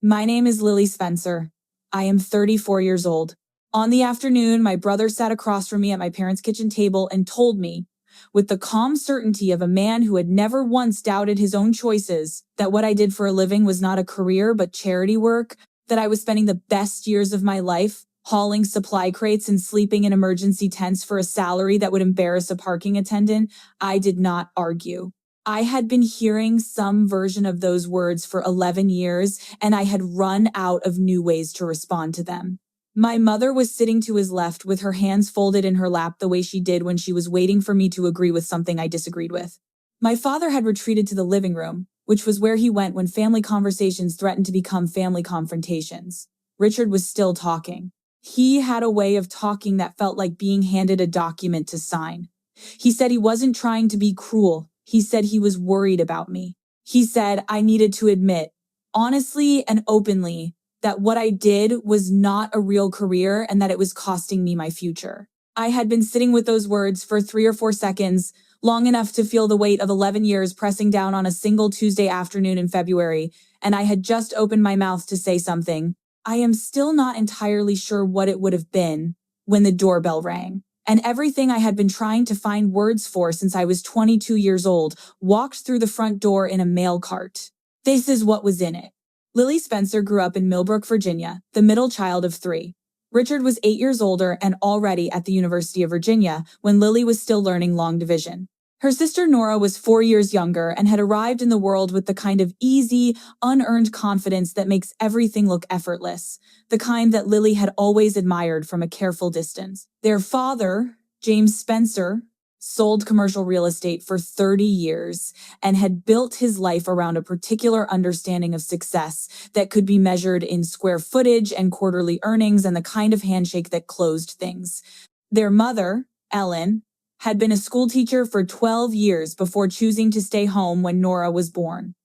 My name is Lily Spencer. I am 34 years old. On the afternoon, my brother sat across from me at my parents' kitchen table and told me, with the calm certainty of a man who had never once doubted his own choices, that what I did for a living was not a career but charity work, that I was spending the best years of my life hauling supply crates and sleeping in emergency tents for a salary that would embarrass a parking attendant. I did not argue. I had been hearing some version of those words for 11 years, and I had run out of new ways to respond to them. My mother was sitting to his left with her hands folded in her lap the way she did when she was waiting for me to agree with something I disagreed with. My father had retreated to the living room, which was where he went when family conversations threatened to become family confrontations. Richard was still talking. He had a way of talking that felt like being handed a document to sign. He said he wasn't trying to be cruel. He said he was worried about me. He said I needed to admit, honestly and openly, that what I did was not a real career and that it was costing me my future. I had been sitting with those words for 3 or 4 seconds, long enough to feel the weight of 11 years pressing down on a single Tuesday afternoon in February, and I had just opened my mouth to say something. I am still not entirely sure what it would have been when the doorbell rang. And everything I had been trying to find words for since I was 22 years old walked through the front door in a mail cart. This is what was in it. Lily Spencer grew up in Millbrook, Virginia, the middle child of 3. Richard was 8 years older and already at the University of Virginia when Lily was still learning long division. Her sister Nora was 4 years younger and had arrived in the world with the kind of easy, unearned confidence that makes everything look effortless, the kind that Lily had always admired from a careful distance. Their father, James Spencer, sold commercial real estate for 30 years and had built his life around a particular understanding of success that could be measured in square footage and quarterly earnings and the kind of handshake that closed things. Their mother, Ellen, had been a school teacher for 12 years before choosing to stay home when Nora was born.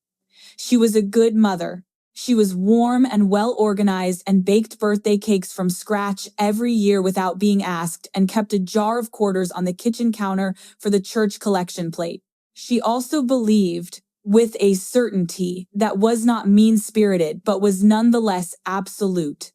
She was a good mother. She was warm and well organized and baked birthday cakes from scratch every year without being asked and kept a jar of quarters on the kitchen counter for the church collection plate. She also believed, with a certainty that was not mean-spirited but was nonetheless absolute,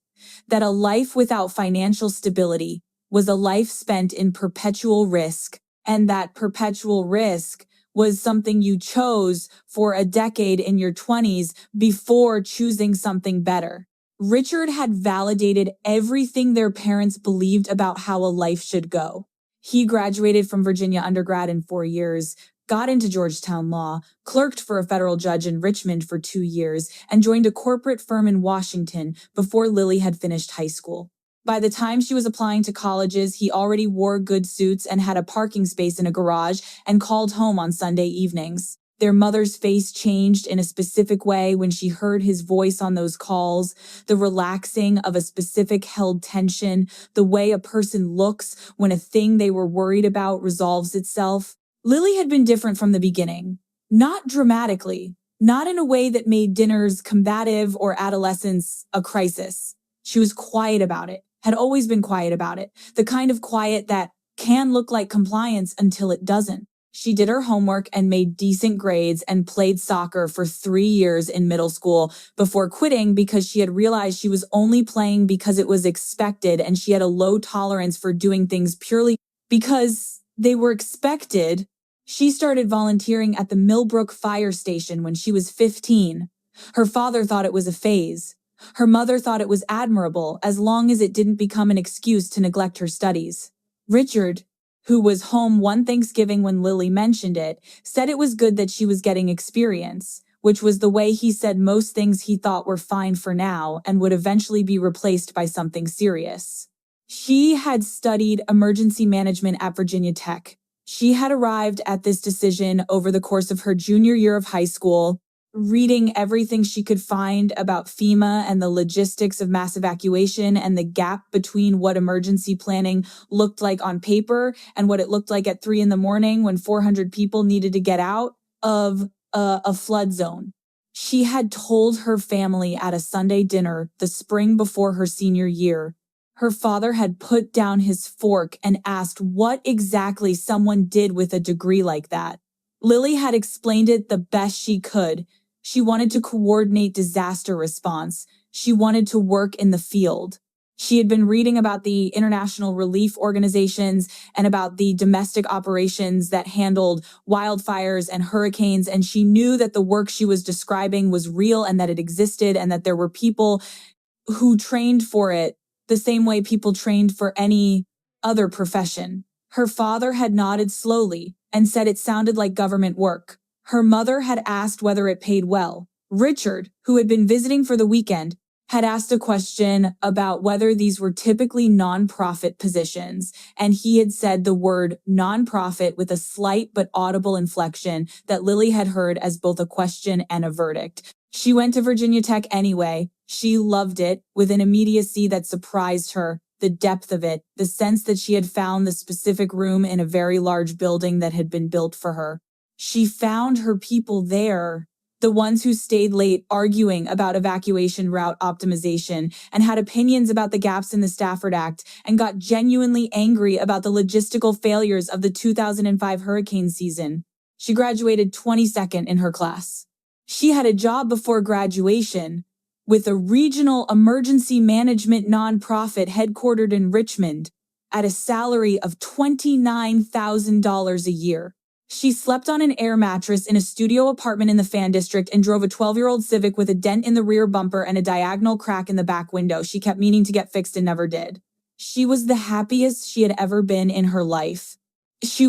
that a life without financial stability was a life spent in perpetual risk, and that perpetual risk was something you chose for a decade in your 20s before choosing something better. Richard had validated everything their parents believed about how a life should go. He graduated from Virginia undergrad in 4 years, got into Georgetown Law, clerked for a federal judge in Richmond for 2 years, and joined a corporate firm in Washington before Lily had finished high school. By the time she was applying to colleges, he already wore good suits and had a parking space in a garage and called home on Sunday evenings. Their mother's face changed in a specific way when she heard his voice on those calls, the relaxing of a specific held tension, the way a person looks when a thing they were worried about resolves itself. Lily had been different from the beginning. Not dramatically, not in a way that made dinners combative or adolescence a crisis. She was quiet about it. Had always been quiet about it, the kind of quiet that can look like compliance until it doesn't. She did her homework and made decent grades and played soccer for 3 years in middle school before quitting because she had realized she was only playing because it was expected and she had a low tolerance for doing things purely because they were expected. She started volunteering at the Millbrook Fire Station when she was 15. Her father thought it was a phase. Her mother thought it was admirable as long as it didn't become an excuse to neglect her studies. Richard, who was home one Thanksgiving when Lily mentioned it, said it was good that she was getting experience, which was the way he said most things he thought were fine for now and would eventually be replaced by something serious. She had studied emergency management at Virginia Tech. She had arrived at this decision over the course of her junior year of high school, reading everything she could find about FEMA and the logistics of mass evacuation and the gap between what emergency planning looked like on paper and what it looked like at 3 a.m. when 400 people needed to get out of a flood zone. She had told her family at a Sunday dinner the spring before her senior year. Her father had put down his fork and asked what exactly someone did with a degree like that. Lily had explained it the best she could. She wanted to coordinate disaster response. She wanted to work in the field. She had been reading about the international relief organizations and about the domestic operations that handled wildfires and hurricanes, and she knew that the work she was describing was real and that it existed and that there were people who trained for it the same way people trained for any other profession. Her father had nodded slowly and said it sounded like government work. Her mother had asked whether it paid well. Richard, who had been visiting for the weekend, had asked a question about whether these were typically nonprofit positions, and he had said the word nonprofit with a slight but audible inflection that Lily had heard as both a question and a verdict. She went to Virginia Tech anyway. She loved it with an immediacy that surprised her, the depth of it, the sense that she had found the specific room in a very large building that had been built for her. She found her people there, the ones who stayed late arguing about evacuation route optimization and had opinions about the gaps in the Stafford Act and got genuinely angry about the logistical failures of the 2005 hurricane season. She graduated 22nd in her class. She had a job before graduation with a regional emergency management nonprofit headquartered in Richmond at a salary of $29,000 a year. She slept on an air mattress in a studio apartment in the Fan District and drove a 12-year-old Civic with a dent in the rear bumper and a diagonal crack in the back window she kept meaning to get fixed and never did. She was the happiest she had ever been in her life. She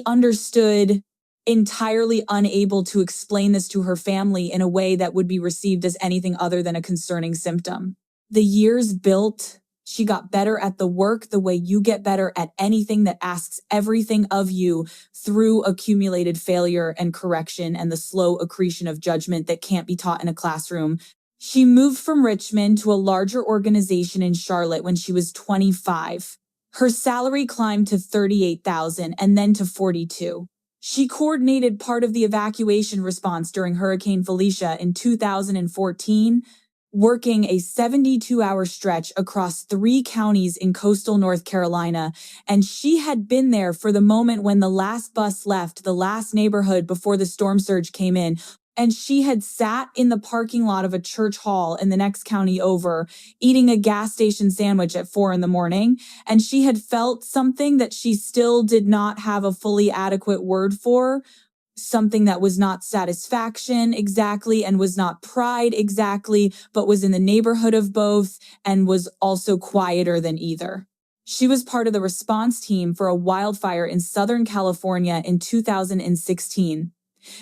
understood, entirely unable to explain this to her family in a way that would be received as anything other than a concerning symptom. The years built. She got better at the work the way you get better at anything that asks everything of you through accumulated failure and correction and the slow accretion of judgment that can't be taught in a classroom. She moved from Richmond to a larger organization in Charlotte when she was 25. Her salary climbed to $38,000 and then to $42,000. She coordinated part of the evacuation response during Hurricane Felicia in 2014, working a 72-hour stretch across 3 counties in coastal North Carolina, and she had been there for the moment when the last bus left the last neighborhood before the storm surge came in, and she had sat in the parking lot of a church hall in the next county over, eating a gas station sandwich at 4 a.m, and she had felt something that she still did not have a fully adequate word for, something that was not satisfaction exactly and was not pride exactly, but was in the neighborhood of both and was also quieter than either. She was part of the response team for a wildfire in Southern California in 2016.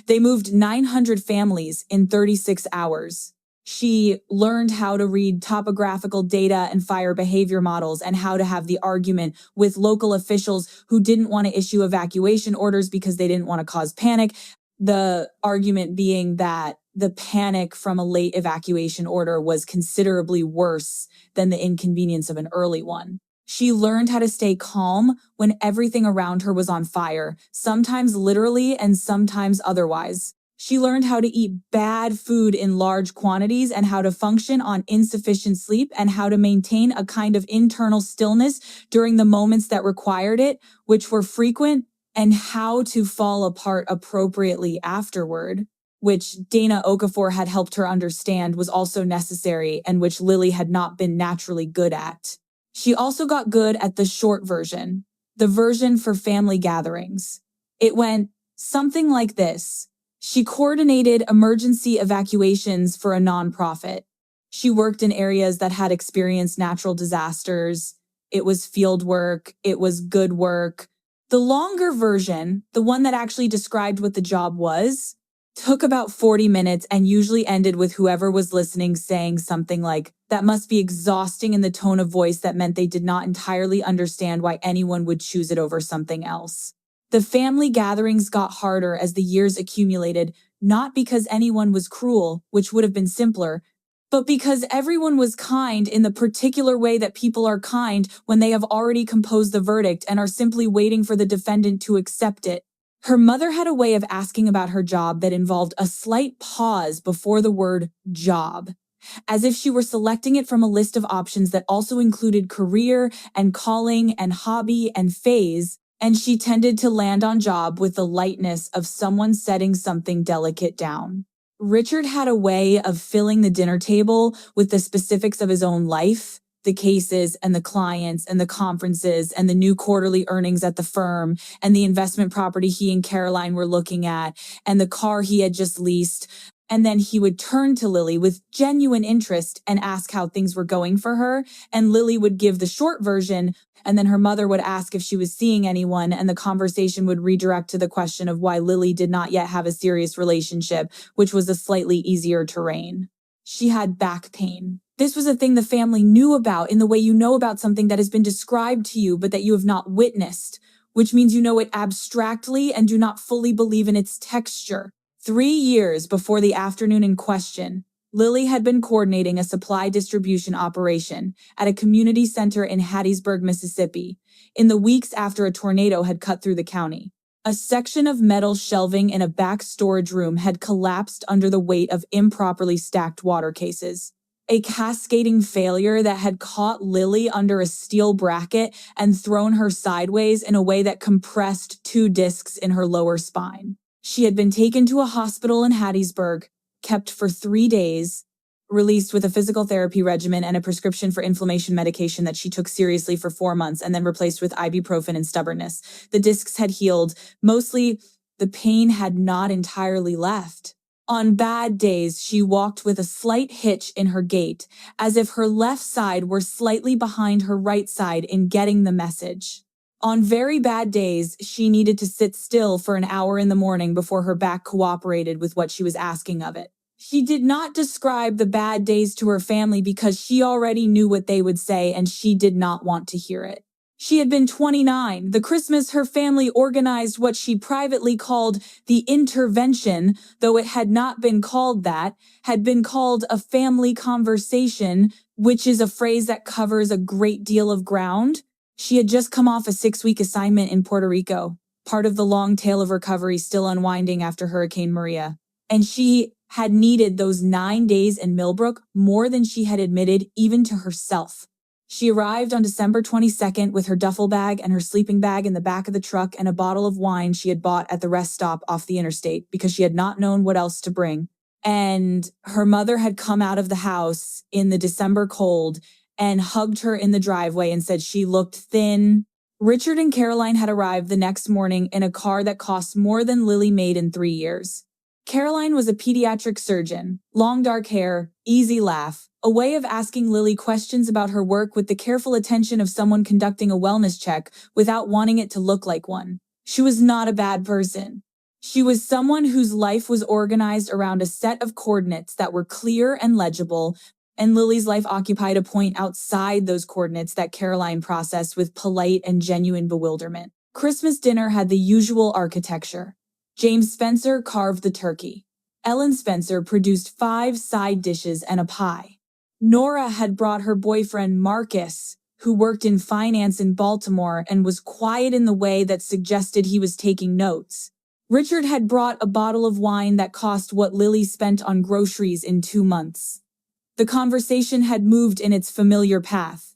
They moved 900 families in 36 hours. She learned how to read topographical data and fire behavior models and how to have the argument with local officials who didn't want to issue evacuation orders because they didn't want to cause panic. The argument being that the panic from a late evacuation order was considerably worse than the inconvenience of an early one. She learned how to stay calm when everything around her was on fire, sometimes literally and sometimes otherwise. She learned how to eat bad food in large quantities and how to function on insufficient sleep and how to maintain a kind of internal stillness during the moments that required it, which were frequent, and how to fall apart appropriately afterward, which Dana Okafor had helped her understand was also necessary and which Lily had not been naturally good at. She also got good at the short version, the version for family gatherings. It went something like this. She coordinated emergency evacuations for a nonprofit. She worked in areas that had experienced natural disasters. It was field work. It was good work. The longer version, the one that actually described what the job was, took about 40 minutes and usually ended with whoever was listening saying something like, "That must be exhausting," in the tone of voice that meant they did not entirely understand why anyone would choose it over something else. The family gatherings got harder as the years accumulated, not because anyone was cruel, which would have been simpler, but because everyone was kind in the particular way that people are kind when they have already composed the verdict and are simply waiting for the defendant to accept it. Her mother had a way of asking about her job that involved a slight pause before the word job, as if she were selecting it from a list of options that also included career and calling and hobby and phase, and she tended to land on job with the lightness of someone setting something delicate down. Richard had a way of filling the dinner table with the specifics of his own life, the cases and the clients and the conferences and the new quarterly earnings at the firm and the investment property he and Caroline were looking at and the car he had just leased. And then he would turn to Lily with genuine interest and ask how things were going for her. And Lily would give the short version, and then her mother would ask if she was seeing anyone, and the conversation would redirect to the question of why Lily did not yet have a serious relationship, which was a slightly easier terrain. She had back pain. This was a thing the family knew about in the way you know about something that has been described to you but that you have not witnessed, which means you know it abstractly and do not fully believe in its texture. 3 years before the afternoon in question, Lily had been coordinating a supply distribution operation at a community center in Hattiesburg, Mississippi, in the weeks after a tornado had cut through the county. A section of metal shelving in a back storage room had collapsed under the weight of improperly stacked water cases. A cascading failure that had caught Lily under a steel bracket and thrown her sideways in a way that compressed 2 discs in her lower spine. She had been taken to a hospital in Hattiesburg, kept for 3 days, released with a physical therapy regimen and a prescription for inflammation medication that she took seriously for 4 months, and then replaced with ibuprofen and stubbornness. The discs had healed. Mostly, the pain had not entirely left. On bad days, she walked with a slight hitch in her gait, as if her left side were slightly behind her right side in getting the message. On very bad days, she needed to sit still for an hour in the morning before her back cooperated with what she was asking of it. She did not describe the bad days to her family because she already knew what they would say and she did not want to hear it. She had been 29. The Christmas her family organized what she privately called the intervention, though it had not been called that, had been called a family conversation, which is a phrase that covers a great deal of ground. She had just come off a 6-week assignment in Puerto Rico, part of the long tail of recovery still unwinding after Hurricane Maria. And she had needed those 9 days in Millbrook more than she had admitted even to herself. She arrived on December 22nd with her duffel bag and her sleeping bag in the back of the truck and a bottle of wine she had bought at the rest stop off the interstate because she had not known what else to bring. And her mother had come out of the house in the December cold and hugged her in the driveway and said she looked thin. Richard and Caroline had arrived the next morning in a car that cost more than Lily made in 3 years. Caroline was a pediatric surgeon, long dark hair, easy laugh, a way of asking Lily questions about her work with the careful attention of someone conducting a wellness check without wanting it to look like one. She was not a bad person. She was someone whose life was organized around a set of coordinates that were clear and legible, and Lily's life occupied a point outside those coordinates that Caroline processed with polite and genuine bewilderment. Christmas dinner had the usual architecture. James Spencer carved the turkey. Ellen Spencer produced 5 side dishes and a pie. Nora had brought her boyfriend Marcus, who worked in finance in Baltimore and was quiet in the way that suggested he was taking notes. Richard had brought a bottle of wine that cost what Lily spent on groceries in 2 months. The conversation had moved in its familiar path.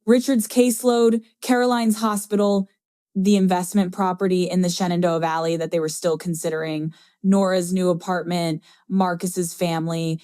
Richard's caseload, Caroline's hospital, the investment property in the Shenandoah Valley that they were still considering, Nora's new apartment, Marcus's family.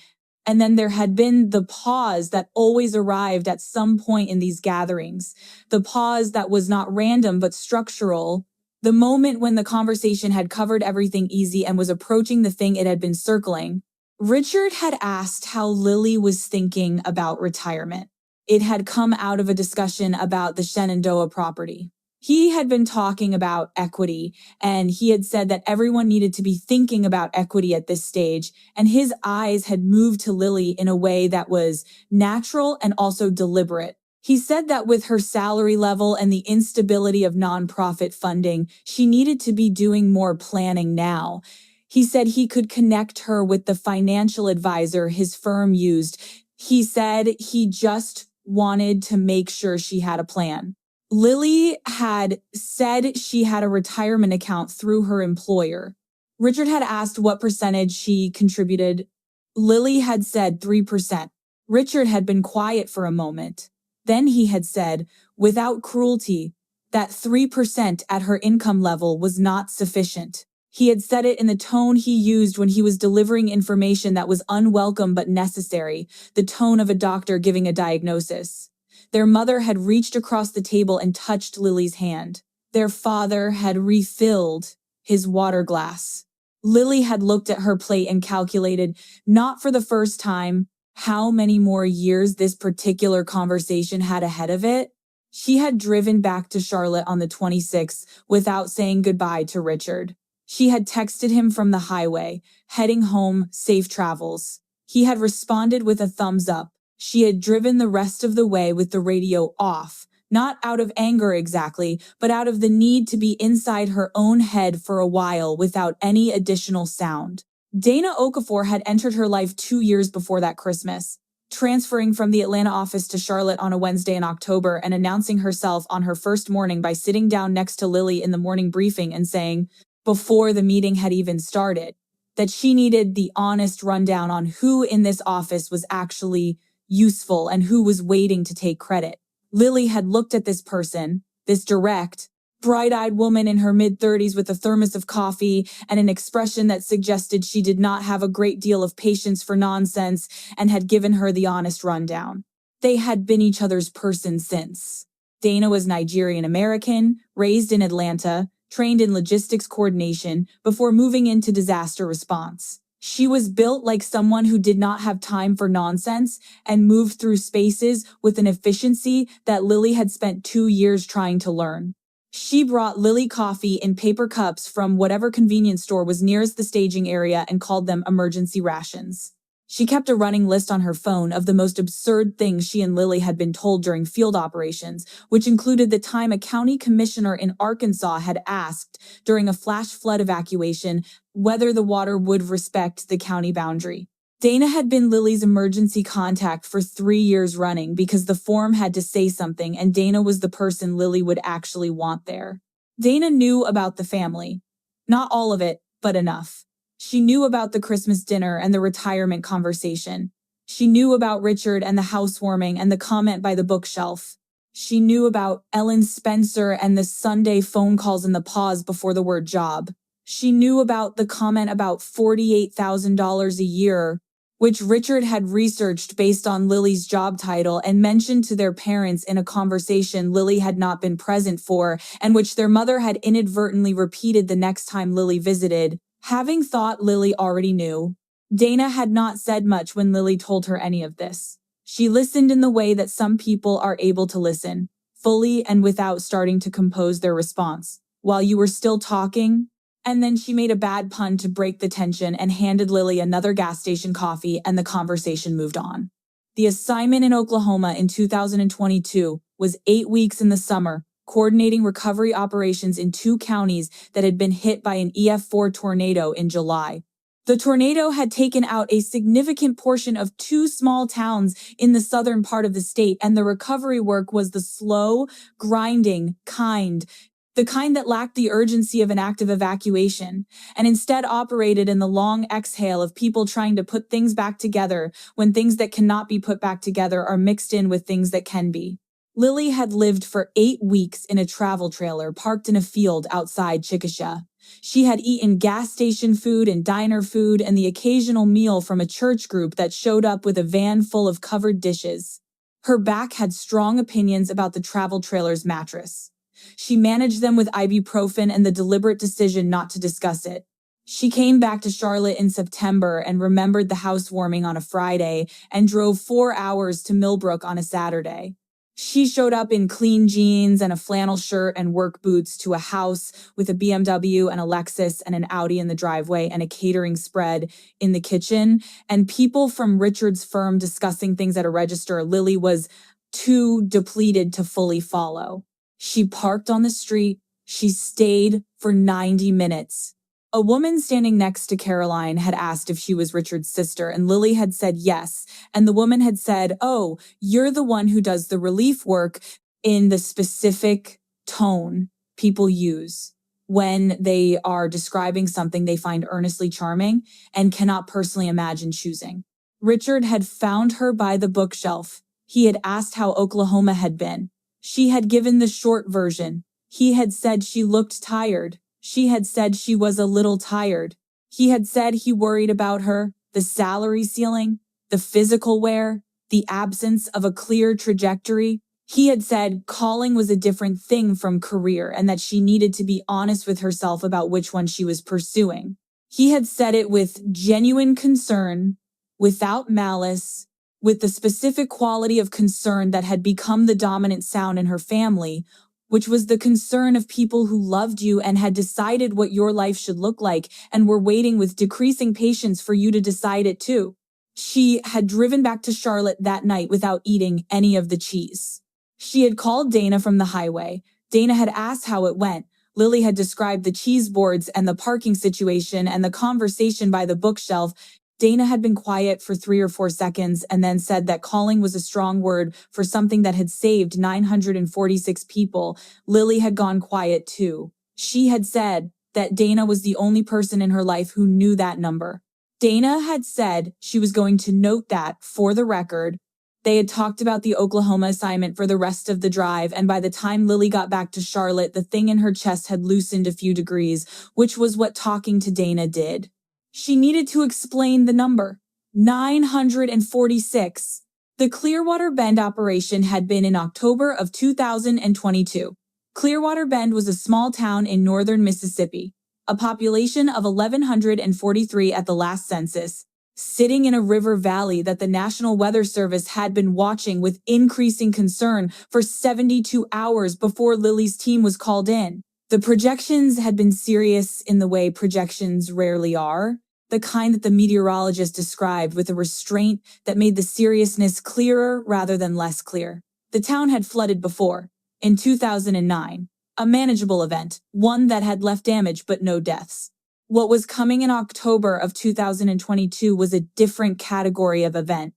And then there had been the pause that always arrived at some point in these gatherings. The pause that was not random but structural. The moment when the conversation had covered everything easy and was approaching the thing it had been circling. Richard had asked how Lily was thinking about retirement. It had come out of a discussion about the Shenandoah property. He had been talking about equity, and he had said that everyone needed to be thinking about equity at this stage, and his eyes had moved to Lily in a way that was natural and also deliberate. He said that with her salary level and the instability of nonprofit funding, she needed to be doing more planning now. He said he could connect her with the financial advisor his firm used. He said he just wanted to make sure she had a plan. Lily had said she had a retirement account through her employer. Richard had asked what percentage she contributed. Lily had said 3%. Richard had been quiet for a moment. Then he had said, without cruelty, that 3% at her income level was not sufficient. He had said it in the tone he used when he was delivering information that was unwelcome but necessary, the tone of a doctor giving a diagnosis. Their mother had reached across the table and touched Lily's hand. Their father had refilled his water glass. Lily had looked at her plate and calculated, not for the first time, how many more years this particular conversation had ahead of it. She had driven back to Charlotte on the 26th without saying goodbye to Richard. She had texted him from the highway, heading home, safe travels. He had responded with a thumbs up. She had driven the rest of the way with the radio off, not out of anger exactly, but out of the need to be inside her own head for a while without any additional sound. Dana Okafor had entered her life 2 years before that Christmas, transferring from the Atlanta office to Charlotte on a Wednesday in October and announcing herself on her first morning by sitting down next to Lily in the morning briefing and saying, before the meeting had even started, that she needed the honest rundown on who in this office was actually useful and who was waiting to take credit. Lily had looked at this person, this direct, bright-eyed woman in her mid-30s with a thermos of coffee and an expression that suggested she did not have a great deal of patience for nonsense, and had given her the honest rundown. They had been each other's person since. Dana was Nigerian-American, raised in Atlanta, trained in logistics coordination before moving into disaster response. She was built like someone who did not have time for nonsense and moved through spaces with an efficiency that Lily had spent 2 years trying to learn. She brought Lily coffee in paper cups from whatever convenience store was nearest the staging area and called them emergency rations. She kept a running list on her phone of the most absurd things she and Lily had been told during field operations, which included the time a county commissioner in Arkansas had asked, during a flash flood evacuation, whether the water would respect the county boundary. Dana had been Lily's emergency contact for 3 years running because the form had to say something and Dana was the person Lily would actually want there. Dana knew about the family. Not all of it, but enough. She knew about the Christmas dinner and the retirement conversation. She knew about Richard and the housewarming and the comment by the bookshelf. She knew about Ellen Spencer and the Sunday phone calls and the pause before the word job. She knew about the comment about $48,000 a year, which Richard had researched based on Lily's job title and mentioned to their parents in a conversation Lily had not been present for, and which their mother had inadvertently repeated the next time Lily visited. Having thought Lily already knew, Dana had not said much when Lily told her any of this. She listened in the way that some people are able to listen, fully and without starting to compose their response. While you were still talking, and then she made a bad pun to break the tension and handed Lily another gas station coffee, and the conversation moved on. The assignment in Oklahoma in 2022 was 8 weeks in the summer, coordinating recovery operations in 2 counties that had been hit by an EF4 tornado in July. The tornado had taken out a significant portion of 2 small towns in the southern part of the state, and the recovery work was the slow, grinding kind, the kind that lacked the urgency of an active evacuation, and instead operated in the long exhale of people trying to put things back together when things that cannot be put back together are mixed in with things that can be. Lily had lived for 8 weeks in a travel trailer parked in a field outside Chickasha. She had eaten gas station food and diner food and the occasional meal from a church group that showed up with a van full of covered dishes. Her back had strong opinions about the travel trailer's mattress. She managed them with ibuprofen and the deliberate decision not to discuss it. She came back to Charlotte in September and remembered the housewarming on a Friday and drove 4 hours to Millbrook on a Saturday. She showed up in clean jeans and a flannel shirt and work boots to a house with a BMW and a Lexus and an Audi in the driveway and a catering spread in the kitchen, and people from Richard's firm discussing things at a register Lily was too depleted to fully follow. She parked on the street. She stayed for 90 minutes. A woman standing next to Caroline had asked if she was Richard's sister, and Lily had said yes. And the woman had said, "Oh, you're the one who does the relief work," in the specific tone people use when they are describing something they find earnestly charming and cannot personally imagine choosing. Richard had found her by the bookshelf. He had asked how Oklahoma had been. She had given the short version. He had said she looked tired. She had said she was a little tired. He had said he worried about her, the salary ceiling, the physical wear, the absence of a clear trajectory. He had said calling was a different thing from career and that she needed to be honest with herself about which one she was pursuing. He had said it with genuine concern, without malice, with the specific quality of concern that had become the dominant sound in her family, which was the concern of people who loved you and had decided what your life should look like and were waiting with decreasing patience for you to decide it too. She had driven back to Charlotte that night without eating any of the cheese. She had called Dana from the highway. Dana had asked how it went. Lily had described the cheese boards and the parking situation and the conversation by the bookshelf. Dana had been quiet for 3 or 4 seconds and then said that calling was a strong word for something that had saved 946 people. Lily had gone quiet too. She had said that Dana was the only person in her life who knew that number. Dana had said she was going to note that, for the record. They had talked about the Oklahoma assignment for the rest of the drive, and by the time Lily got back to Charlotte, the thing in her chest had loosened a few degrees, which was what talking to Dana did. She needed to explain the number. 946. The Clearwater Bend operation had been in October of 2022. Clearwater Bend was a small town in northern Mississippi, a population of 1,143 at the last census, sitting in a river valley that the National Weather Service had been watching with increasing concern for 72 hours before Lily's team was called in. The projections had been serious in the way projections rarely are, the kind that the meteorologist described with a restraint that made the seriousness clearer rather than less clear. The town had flooded before, in 2009, a manageable event, one that had left damage but no deaths. What was coming in October of 2022 was a different category of event.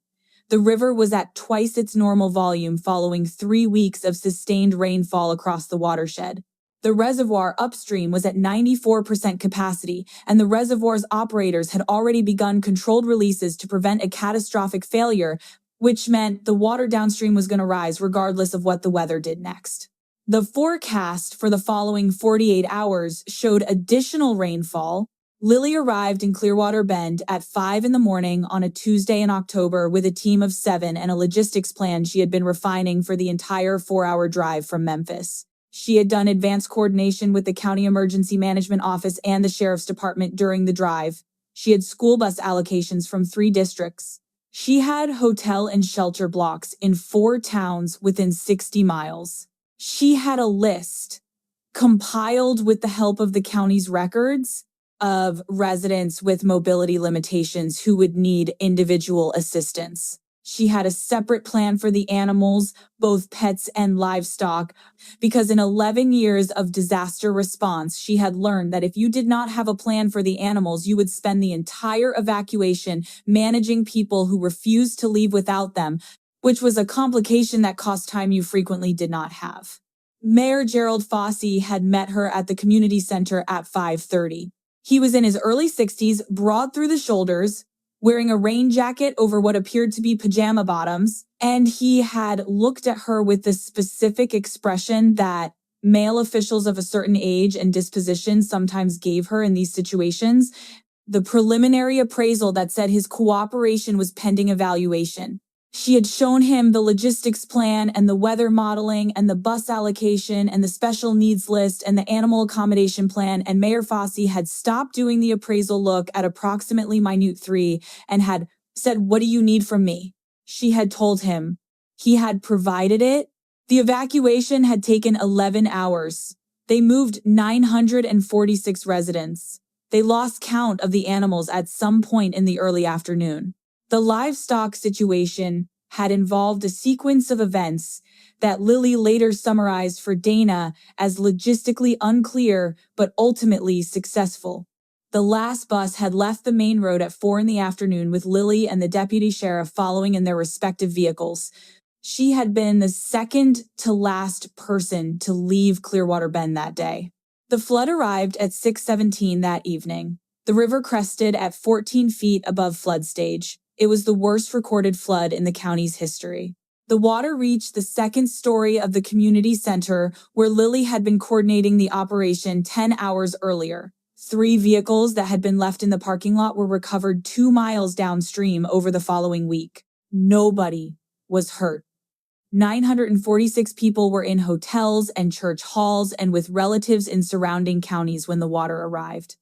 The river was at twice its normal volume following 3 weeks of sustained rainfall across the watershed. The reservoir upstream was at 94% capacity, and the reservoir's operators had already begun controlled releases to prevent a catastrophic failure, which meant the water downstream was going to rise regardless of what the weather did next. The forecast for the following 48 hours showed additional rainfall. Lily arrived in Clearwater Bend at 5 in the morning on a Tuesday in October with a team of 7 and a logistics plan she had been refining for the entire 4-hour drive from Memphis. She had done advanced coordination with the County Emergency Management Office and the Sheriff's Department during the drive. She had school bus allocations from 3 districts. She had hotel and shelter blocks in 4 towns within 60 miles. She had a list compiled with the help of the county's records of residents with mobility limitations who would need individual assistance. She had a separate plan for the animals, both pets and livestock, because in 11 years of disaster response, she had learned that if you did not have a plan for the animals, you would spend the entire evacuation managing people who refused to leave without them, which was a complication that cost time you frequently did not have. Mayor Gerald Fossey had met her at the community center at 5:30. He was in his early 60s, broad through the shoulders, wearing a rain jacket over what appeared to be pajama bottoms, and he had looked at her with the specific expression that male officials of a certain age and disposition sometimes gave her in these situations, the preliminary appraisal that said his cooperation was pending evaluation. She had shown him the logistics plan and the weather modeling and the bus allocation and the special needs list and the animal accommodation plan, and Mayor Fossey had stopped doing the appraisal look at approximately minute 3 and had said, "What do you need from me?" She had told him. He had provided it. The evacuation had taken 11 hours. They moved 946 residents. They lost count of the animals at some point in the early afternoon. The livestock situation had involved a sequence of events that Lily later summarized for Dana as logistically unclear but ultimately successful. The last bus had left the main road at 4 in the afternoon with Lily and the deputy sheriff following in their respective vehicles. She had been the second to last person to leave Clearwater Bend that day. The flood arrived at 6:17 that evening. The river crested at 14 feet above flood stage. It was the worst recorded flood in the county's history. The water reached the second story of the community center where Lily had been coordinating the operation 10 hours earlier. 3 vehicles that had been left in the parking lot were recovered 2 miles downstream over the following week. Nobody was hurt. 946 people were in hotels and church halls and with relatives in surrounding counties when the water arrived.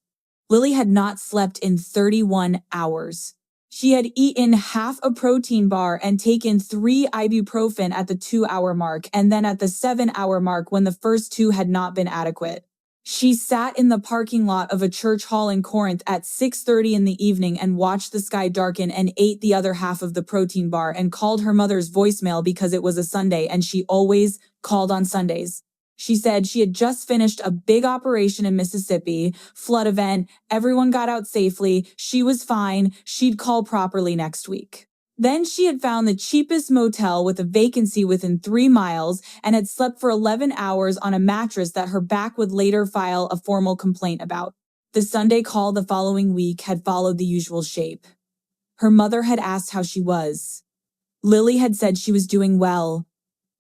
Lily had not slept in 31 hours. She had eaten half a protein bar and taken 3 ibuprofen at the 2-hour mark and then at the 7-hour mark when the first 2 had not been adequate. She sat in the parking lot of a church hall in Corinth at 6:30 in the evening and watched the sky darken and ate the other half of the protein bar and called her mother's voicemail because it was a Sunday and she always called on Sundays. She said she had just finished a big operation in Mississippi, flood event, everyone got out safely, she was fine, she'd call properly next week. Then she had found the cheapest motel with a vacancy within 3 miles and had slept for 11 hours on a mattress that her back would later file a formal complaint about. The Sunday call the following week had followed the usual shape. Her mother had asked how she was. Lily had said she was doing well.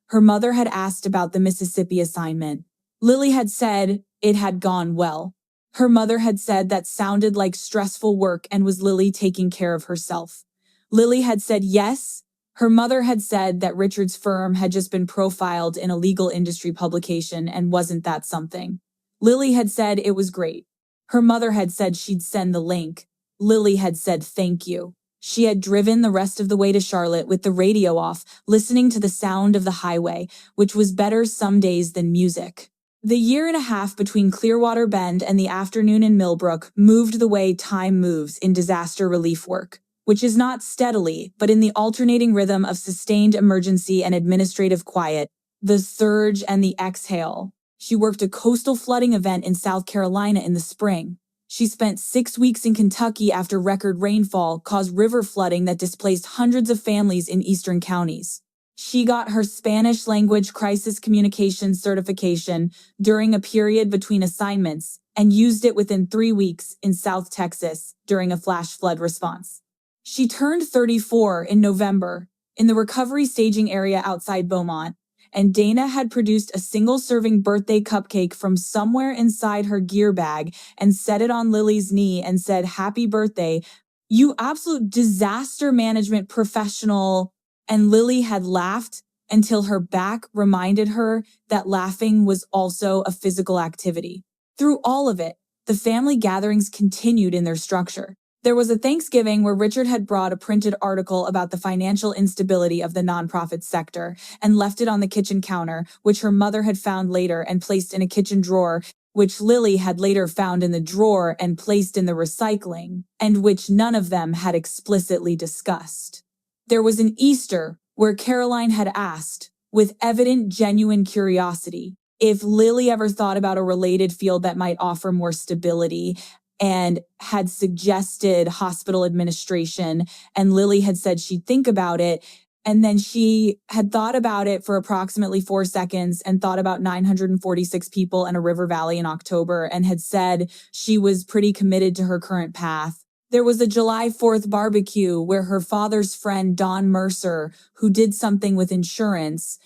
Her mother had asked about the Mississippi assignment. Lily had said it had gone well. Her mother had said that sounded like stressful work and was Lily taking care of herself. Lily had said yes. Her mother had said that Richard's firm had just been profiled in a legal industry publication and wasn't that something. Lily had said it was great. Her mother had said she'd send the link. Lily had said thank you. She had driven the rest of the way to Charlotte with the radio off, listening to the sound of the highway, which was better some days than music. The year and a half between Clearwater Bend and the afternoon in Millbrook moved the way time moves in disaster relief work, which is not steadily, but in the alternating rhythm of sustained emergency and administrative quiet, the surge and the exhale. She worked a coastal flooding event in South Carolina in the spring. She spent 6 weeks in Kentucky after record rainfall caused river flooding that displaced hundreds of families in eastern counties. She got her Spanish language crisis communications certification during a period between assignments and used it within 3 weeks in South Texas during a flash flood response. She turned 34 in November in the recovery staging area outside Beaumont, and Dana had produced a single-serving birthday cupcake from somewhere inside her gear bag and set it on Lily's knee and said, "Happy birthday, you absolute disaster management professional." And Lily had laughed until her back reminded her that laughing was also a physical activity. Through all of it, the family gatherings continued in their structure. There was a Thanksgiving where Richard had brought a printed article about the financial instability of the nonprofit sector and left it on the kitchen counter, which her mother had found later and placed in a kitchen drawer, which Lily had later found in the drawer and placed in the recycling, and which none of them had explicitly discussed. There was an Easter where Caroline had asked, with evident genuine curiosity, if Lily ever thought about a related field that might offer more stability, and had suggested hospital administration, and Lily had said she'd think about it, and then she had thought about it for approximately 4 seconds and thought about 946 people and a river valley in October and had said she was pretty committed to her current path. There was a July 4th barbecue where her father's friend Don Mercer, who did something with insurance,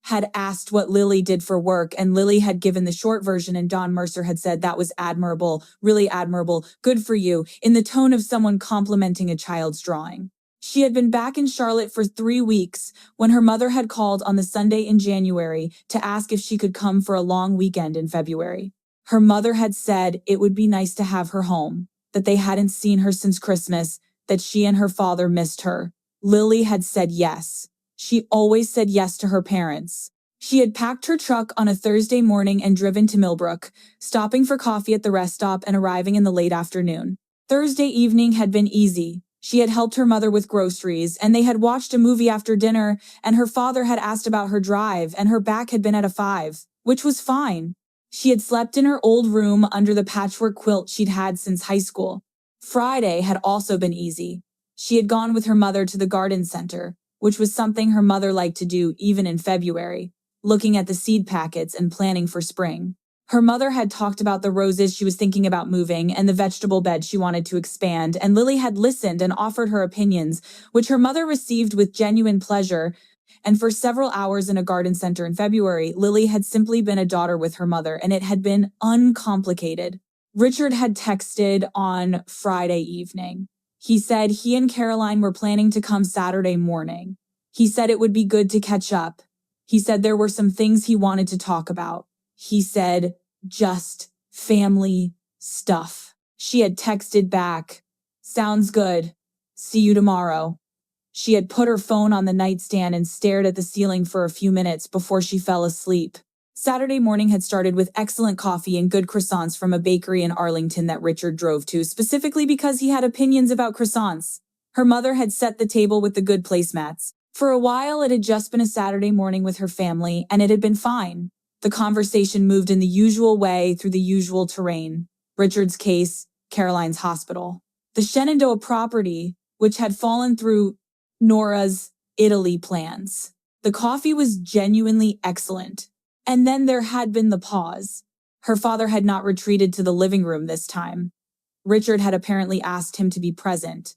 had asked what Lily did for work, and Lily had given the short version, and Don Mercer had said that was admirable, really admirable, good for you, in the tone of someone complimenting a child's drawing. She had been back in Charlotte for 3 weeks when her mother had called on the Sunday in January to ask if she could come for a long weekend in February. Her mother had said it would be nice to have her home, that they hadn't seen her since Christmas, that she and her father missed her. Lily had said yes. She always said yes to her parents. She had packed her truck on a Thursday morning and driven to Millbrook, stopping for coffee at the rest stop and arriving in the late afternoon. Thursday evening had been easy. She had helped her mother with groceries, and they had watched a movie after dinner, and her father had asked about her drive, and her back had been at a 5, which was fine. She had slept in her old room under the patchwork quilt she'd had since high school. Friday had also been easy. She had gone with her mother to the garden center, which was something her mother liked to do even in February, looking at the seed packets and planning for spring. Her mother had talked about the roses she was thinking about moving and the vegetable bed she wanted to expand, and Lily had listened and offered her opinions, which her mother received with genuine pleasure. And for several hours in a garden center in February, Lily had simply been a daughter with her mother, and it had been uncomplicated. Richard had texted on Friday evening. He said he and Caroline were planning to come Saturday morning. He said it would be good to catch up. He said there were some things he wanted to talk about. He said, just family stuff. She had texted back, sounds good. See you tomorrow. She had put her phone on the nightstand and stared at the ceiling for a few minutes before she fell asleep. Saturday morning had started with excellent coffee and good croissants from a bakery in Arlington that Richard drove to, specifically because he had opinions about croissants. Her mother had set the table with the good placemats. For a while, it had just been a Saturday morning with her family, and it had been fine. The conversation moved in the usual way through the usual terrain. Richard's case, Caroline's hospital. The Shenandoah property, which had fallen through Nora's Italy plans. The coffee was genuinely excellent. And then there had been the pause. Her father had not retreated to the living room this time. Richard had apparently asked him to be present.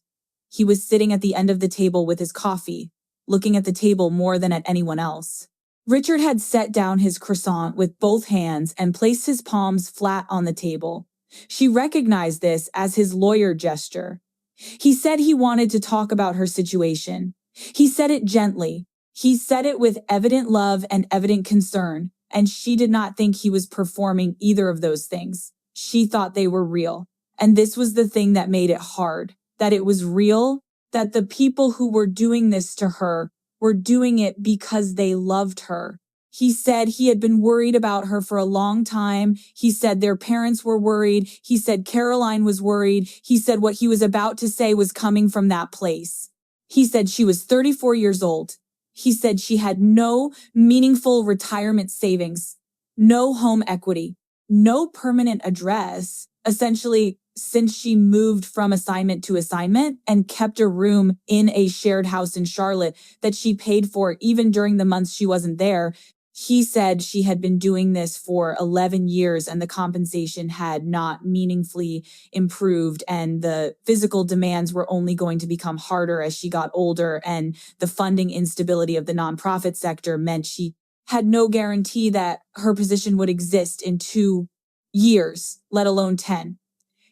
He was sitting at the end of the table with his coffee, looking at the table more than at anyone else. Richard had set down his croissant with both hands and placed his palms flat on the table. She recognized this as his lawyer gesture. He said he wanted to talk about her situation. He said it gently. He said it with evident love and evident concern, and she did not think he was performing either of those things. She thought they were real. And this was the thing that made it hard, that it was real, that the people who were doing this to her were doing it because they loved her. He said he had been worried about her for a long time. He said their parents were worried. He said Caroline was worried. He said what he was about to say was coming from that place. He said she was 34 years old. He said she had no meaningful retirement savings, no home equity, no permanent address, essentially since she moved from assignment to assignment and kept a room in a shared house in Charlotte that she paid for even during the months she wasn't there. He said she had been doing this for 11 years and the compensation had not meaningfully improved and the physical demands were only going to become harder as she got older, and the funding instability of the nonprofit sector meant she had no guarantee that her position would exist in 2 years, let alone 10.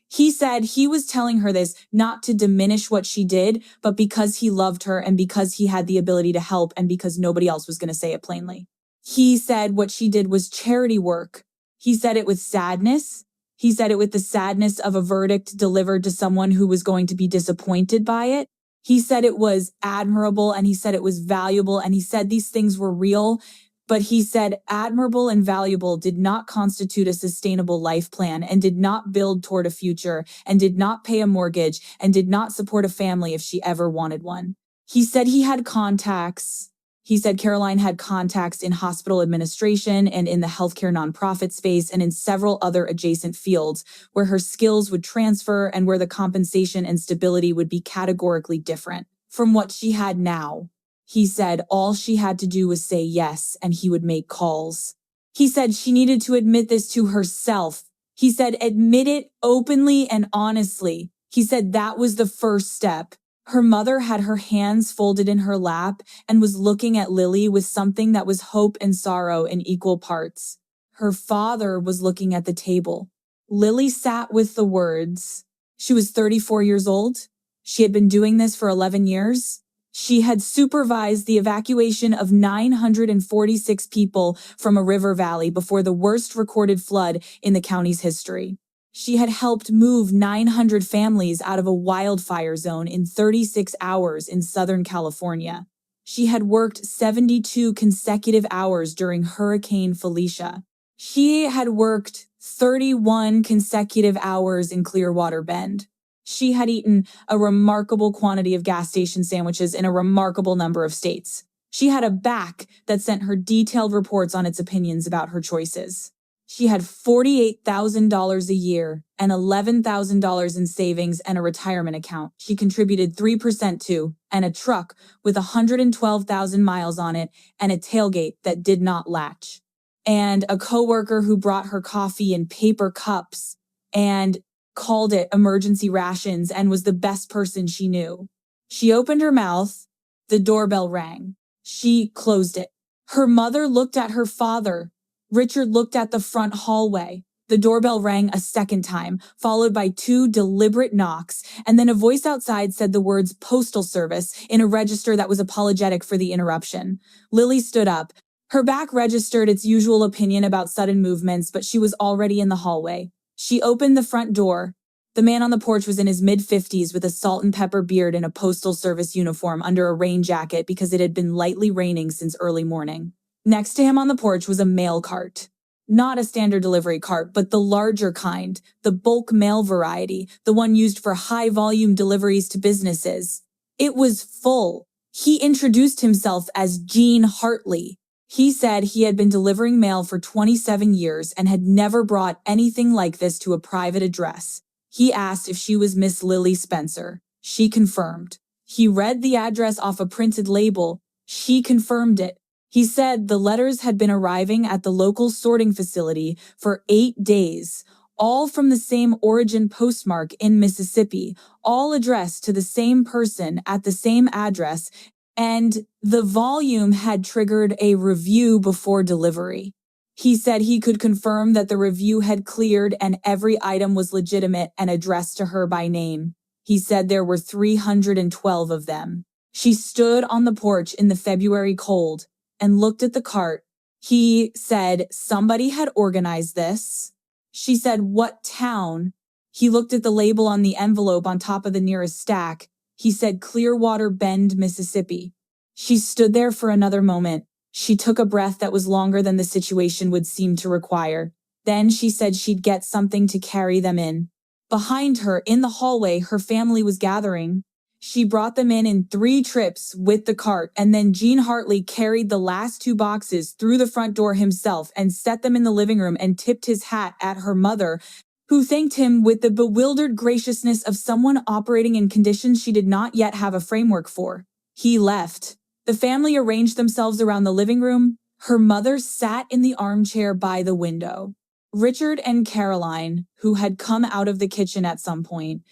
He said he was telling her this not to diminish what she did, but because he loved her and because he had the ability to help and because nobody else was going to say it plainly. He said what she did was charity work. He said it with sadness. He said it with the sadness of a verdict delivered to someone who was going to be disappointed by it. He said it was admirable and he said it was valuable and he said these things were real. But he said admirable and valuable did not constitute a sustainable life plan and did not build toward a future and did not pay a mortgage and did not support a family if she ever wanted one. He said he had contacts. He said Caroline had contacts in hospital administration and in the healthcare nonprofit space and in several other adjacent fields where her skills would transfer and where the compensation and stability would be categorically different from what she had now. He said all she had to do was say yes and he would make calls. He said she needed to admit this to herself. He said admit it openly and honestly. He said that was the first step. Her mother had her hands folded in her lap and was looking at Lily with something that was hope and sorrow in equal parts. Her father was looking at the table. Lily sat with the words. She was 34 years old. She had been doing this for 11 years. She had supervised the evacuation of 946 people from a river valley before the worst recorded flood in the county's history. She had helped move 900 families out of a wildfire zone in 36 hours in Southern California. She had worked 72 consecutive hours during Hurricane Felicia. She had worked 31 consecutive hours in Clearwater Bend. She had eaten a remarkable quantity of gas station sandwiches in a remarkable number of states. She had a back that sent her detailed reports on its opinions about her choices. She had $48,000 a year and $11,000 in savings and a retirement account she contributed 3% to, and a truck with 112,000 miles on it and a tailgate that did not latch. And a coworker who brought her coffee in paper cups and called it emergency rations and was the best person she knew. She opened her mouth. The doorbell rang. She closed it. Her mother looked at her father. Richard looked at the front hallway. The doorbell rang a second time, followed by two deliberate knocks, and then a voice outside said the words "postal service" in a register that was apologetic for the interruption. Lily stood up. Her back registered its usual opinion about sudden movements, but she was already in the hallway. She opened the front door. The man on the porch was in his mid-50s with a salt and pepper beard and a postal service uniform under a rain jacket because it had been lightly raining since early morning. Next to him on the porch was a mail cart. Not a standard delivery cart, but the larger kind, the bulk mail variety, the one used for high-volume deliveries to businesses. It was full. He introduced himself as Gene Hartley. He said he had been delivering mail for 27 years and had never brought anything like this to a private address. He asked if she was Miss Lily Spencer. She confirmed. He read the address off a printed label. She confirmed it. He said the letters had been arriving at the local sorting facility for 8 days, all from the same origin postmark in Mississippi, all addressed to the same person at the same address, and the volume had triggered a review before delivery. He said he could confirm that the review had cleared and every item was legitimate and addressed to her by name. He said there were 312 of them. She stood on the porch in the February cold and looked at the cart. He said somebody had organized this. She said, "What town?" He looked at the label on the envelope on top of the nearest stack. He said Clearwater Bend, Mississippi. She stood there for another moment. She took a breath that was longer than the situation would seem to require. Then she said she'd get something to carry them in. Behind her, in the hallway, her family was gathering. She brought them in 3 trips with the cart, and then Gene Hartley carried the last 2 boxes through the front door himself and set them in the living room and tipped his hat at her mother, who thanked him with the bewildered graciousness of someone operating in conditions she did not yet have a framework for. He left. The family arranged themselves around the living room. Her mother sat in the armchair by the window. Richard and Caroline, who had come out of the kitchen at some point,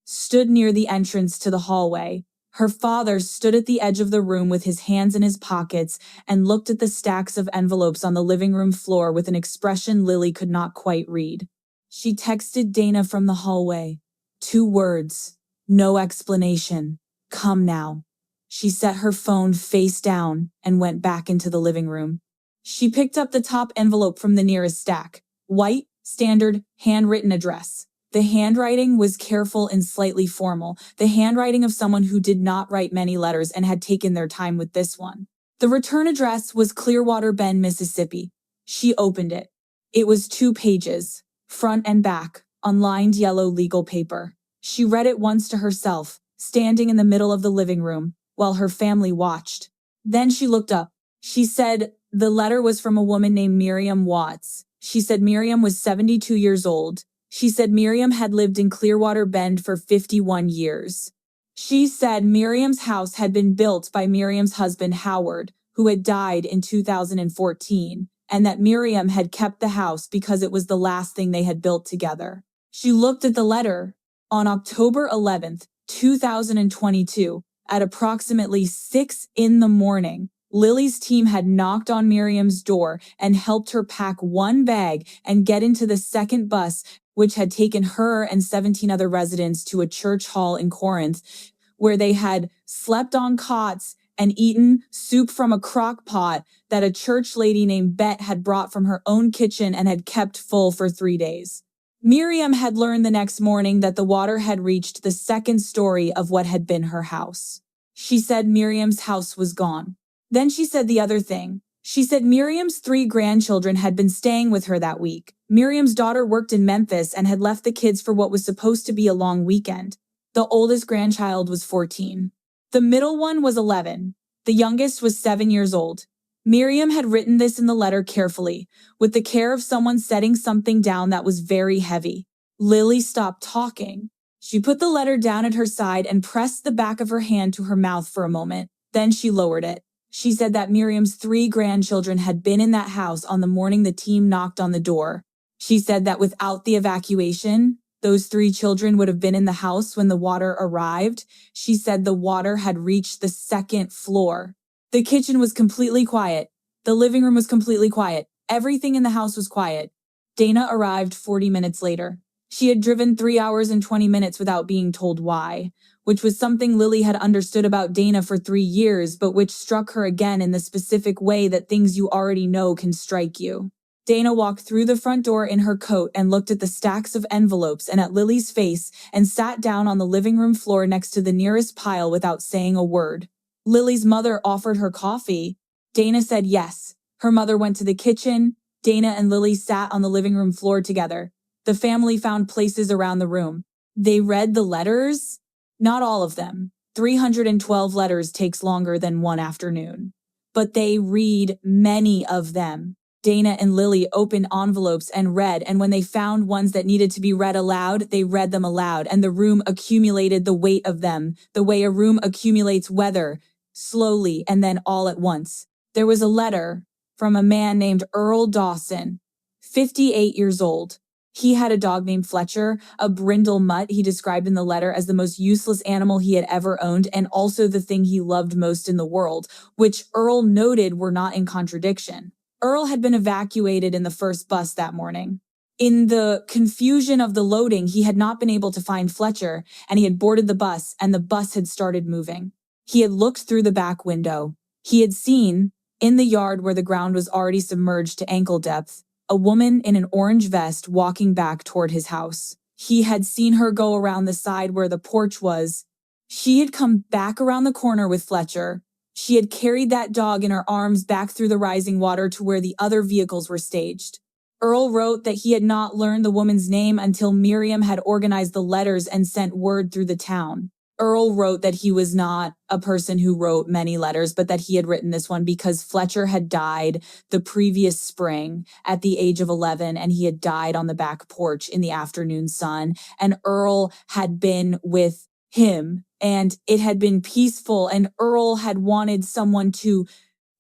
stood near the entrance to the hallway. Her father stood at the edge of the room with his hands in his pockets and looked at the stacks of envelopes on the living room floor with an expression Lily could not quite read. She texted Dana from the hallway. 2 words. No explanation. Come now. She set her phone face down and went back into the living room. She picked up the top envelope from the nearest stack. White, standard, handwritten address. The handwriting was careful and slightly formal, the handwriting of someone who did not write many letters and had taken their time with this one. The return address was Clearwater Bend, Mississippi. She opened it. It was 2 pages, front and back, on lined yellow legal paper. She read it once to herself, standing in the middle of the living room, while her family watched. Then she looked up. She said the letter was from a woman named Miriam Watts. She said Miriam was 72 years old. She said Miriam had lived in Clearwater Bend for 51 years. She said Miriam's house had been built by Miriam's husband Howard, who had died in 2014, and that Miriam had kept the house because it was the last thing they had built together. She looked at the letter. On October 11th, 2022, at approximately 6 in the morning, Lily's team had knocked on Miriam's door and helped her pack 1 bag and get into the second bus, which had taken her and 17 other residents to a church hall in Corinth, where they had slept on cots and eaten soup from a crock pot that a church lady named Bet had brought from her own kitchen and had kept full for 3 days. Miriam had learned the next morning that the water had reached the 2nd story of what had been her house. She said Miriam's house was gone. Then she said the other thing. She said Miriam's 3 grandchildren had been staying with her that week. Miriam's daughter worked in Memphis and had left the kids for what was supposed to be a long weekend. The oldest grandchild was 14. The middle one was 11. The youngest was 7 years old. Miriam had written this in the letter carefully, with the care of someone setting something down that was very heavy. Lily stopped talking. She put the letter down at her side and pressed the back of her hand to her mouth for a moment. Then she lowered it. She said that Miriam's 3 grandchildren had been in that house on the morning the team knocked on the door. She said that without the evacuation, those 3 children would have been in the house when the water arrived. She said the water had reached the 2nd floor. The kitchen was completely quiet. The living room was completely quiet. Everything in the house was quiet. Dana arrived 40 minutes later. She had driven 3 hours and 20 minutes without being told why, which was something Lily had understood about Dana for 3 years, but which struck her again in the specific way that things you already know can strike you. Dana walked through the front door in her coat and looked at the stacks of envelopes and at Lily's face and sat down on the living room floor next to the nearest pile without saying a word. Lily's mother offered her coffee. Dana said yes. Her mother went to the kitchen. Dana and Lily sat on the living room floor together. The family found places around the room. They read the letters. Not all of them. 312 letters takes longer than one afternoon. But they read many of them. Dana and Lily opened envelopes and read, and when they found ones that needed to be read aloud, they read them aloud, and the room accumulated the weight of them, the way a room accumulates weather, slowly and then all at once. There was a letter from a man named Earl Dawson, 58 years old. He had a dog named Fletcher, a brindle mutt he described in the letter as the most useless animal he had ever owned and also the thing he loved most in the world, which Earl noted were not in contradiction. Earl had been evacuated in the first bus that morning. In the confusion of the loading, he had not been able to find Fletcher, and he had boarded the bus, and the bus had started moving. He had looked through the back window. He had seen, in the yard where the ground was already submerged to ankle depth, a woman in an orange vest walking back toward his house. He had seen her go around the side where the porch was. She had come back around the corner with Fletcher. She had carried that dog in her arms back through the rising water to where the other vehicles were staged. Earl wrote that he had not learned the woman's name until Miriam had organized the letters and sent word through the town. Earl wrote that he was not a person who wrote many letters, but that he had written this one because Fletcher had died the previous spring at the age of 11, and he had died on the back porch in the afternoon sun, and Earl had been with him, and it had been peaceful, and Earl had wanted someone to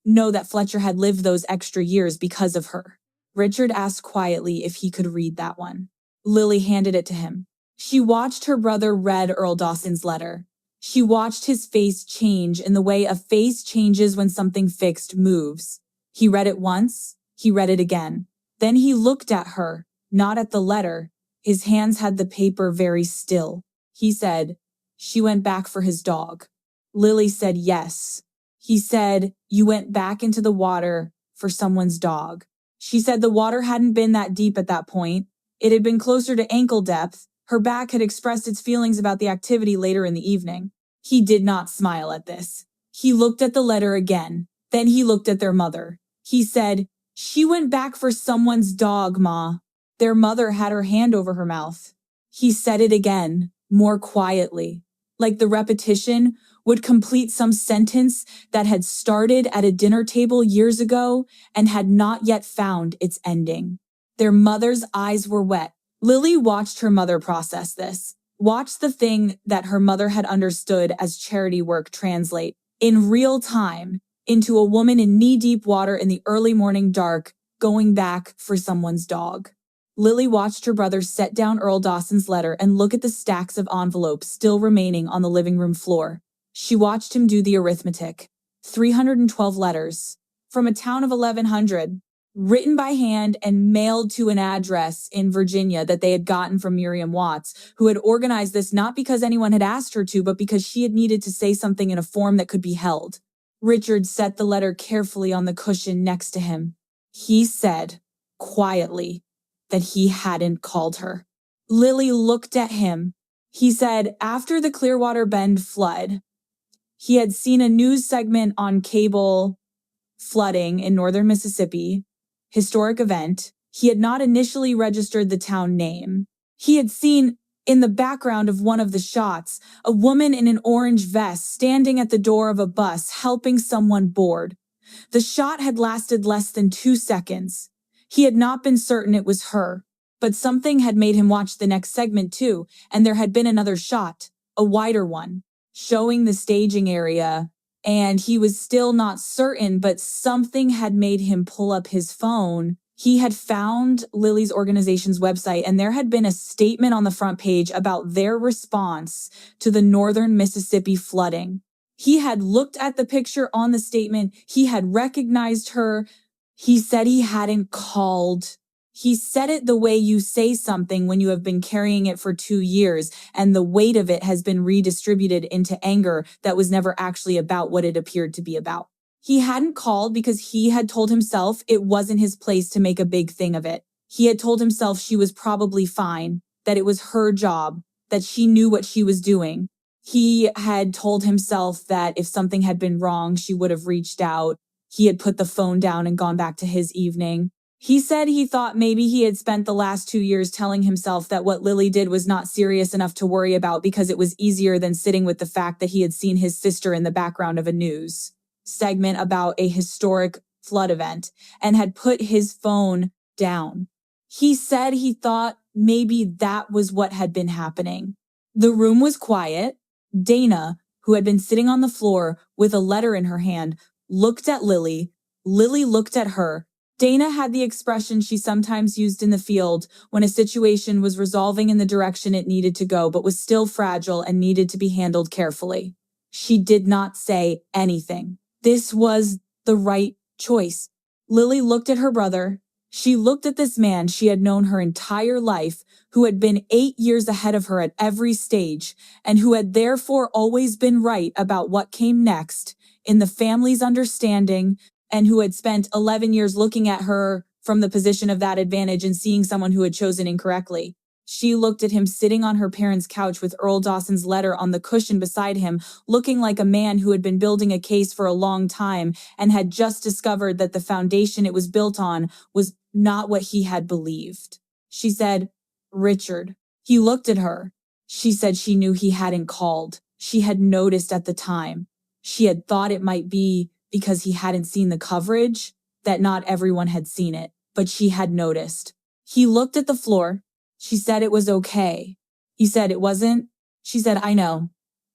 know that Fletcher had lived those extra years because of her. Richard asked quietly if he could read that one. Lily handed it to him. She watched her brother read Earl Dawson's letter. She watched his face change in the way a face changes when something fixed moves. He read it once, he read it again. Then he looked at her, not at the letter. His hands had the paper very still. He said, "She went back for his dog." Lily said yes. He said, "You went back into the water for someone's dog." She said the water hadn't been that deep at that point. It had been closer to ankle depth. Her back had expressed its feelings about the activity later in the evening. He did not smile at this. He looked at the letter again. Then he looked at their mother. He said, "She went back for someone's dog, Ma." Their mother had her hand over her mouth. He said it again, more quietly, like the repetition would complete some sentence that had started at a dinner table years ago and had not yet found its ending. Their mother's eyes were wet. Lily watched her mother process this, watched the thing that her mother had understood as charity work translate in real time into a woman in knee-deep water in the early morning dark, going back for someone's dog. Lily watched her brother set down Earl Dawson's letter and look at the stacks of envelopes still remaining on the living room floor. She watched him do the arithmetic. 312 letters from a town of 1,100. Written by hand and mailed to an address in Virginia that they had gotten from Miriam Watts, who had organized this not because anyone had asked her to, but because she had needed to say something in a form that could be held. Richard set the letter carefully on the cushion next to him. He said, quietly, that he hadn't called her. Lily looked at him. He said, after the Clearwater Bend flood, he had seen a news segment on cable flooding in northern Mississippi, historic event. He had not initially registered the town name. He had seen, in the background of one of the shots, a woman in an orange vest standing at the door of a bus helping someone board. The shot had lasted less than 2 seconds. He had not been certain it was her, but something had made him watch the next segment too, and there had been another shot, a wider one, showing the staging area. And he was still not certain, but something had made him pull up his phone. He had found Lily's organization's website, and there had been a statement on the front page about their response to the northern Mississippi flooding. He had looked at the picture on the statement. He had recognized her. He said he hadn't called. He said it the way you say something when you have been carrying it for 2 years and the weight of it has been redistributed into anger that was never actually about what it appeared to be about. He hadn't called because he had told himself it wasn't his place to make a big thing of it. He had told himself she was probably fine, that it was her job, that she knew what she was doing. He had told himself that if something had been wrong, she would have reached out. He had put the phone down and gone back to his evening. He said he thought maybe he had spent the last 2 years telling himself that what Lily did was not serious enough to worry about because it was easier than sitting with the fact that he had seen his sister in the background of a news segment about a historic flood event and had put his phone down. He said he thought maybe that was what had been happening. The room was quiet. Dana, who had been sitting on the floor with a letter in her hand, looked at Lily. Lily looked at her. Dana had the expression she sometimes used in the field when a situation was resolving in the direction it needed to go but was still fragile and needed to be handled carefully. She did not say anything. This was the right choice. Lily looked at her brother. She looked at this man she had known her entire life, who had been 8 years ahead of her at every stage, and who had therefore always been right about what came next in the family's understanding, and who had spent 11 years looking at her from the position of that advantage and seeing someone who had chosen incorrectly. She looked at him sitting on her parents' couch with Earl Dawson's letter on the cushion beside him, looking like a man who had been building a case for a long time and had just discovered that the foundation it was built on was not what he had believed. She said, "Richard." He looked at her. She said she knew he hadn't called. She had noticed at the time. She had thought it might be because he hadn't seen the coverage, that not everyone had seen it, but she had noticed. He looked at the floor. She said it was okay. He said it wasn't. She said, "I know,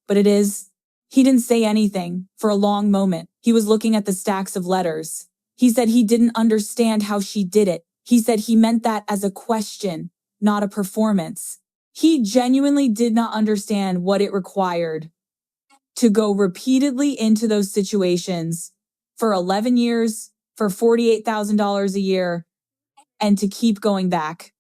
but it is." He didn't say anything for a long moment. He was looking at the stacks of letters. He said he didn't understand how she did it. He said he meant that as a question, not a performance. He genuinely did not understand what it required to go repeatedly into those situations for 11 years, for $48,000 a year, and to keep going back.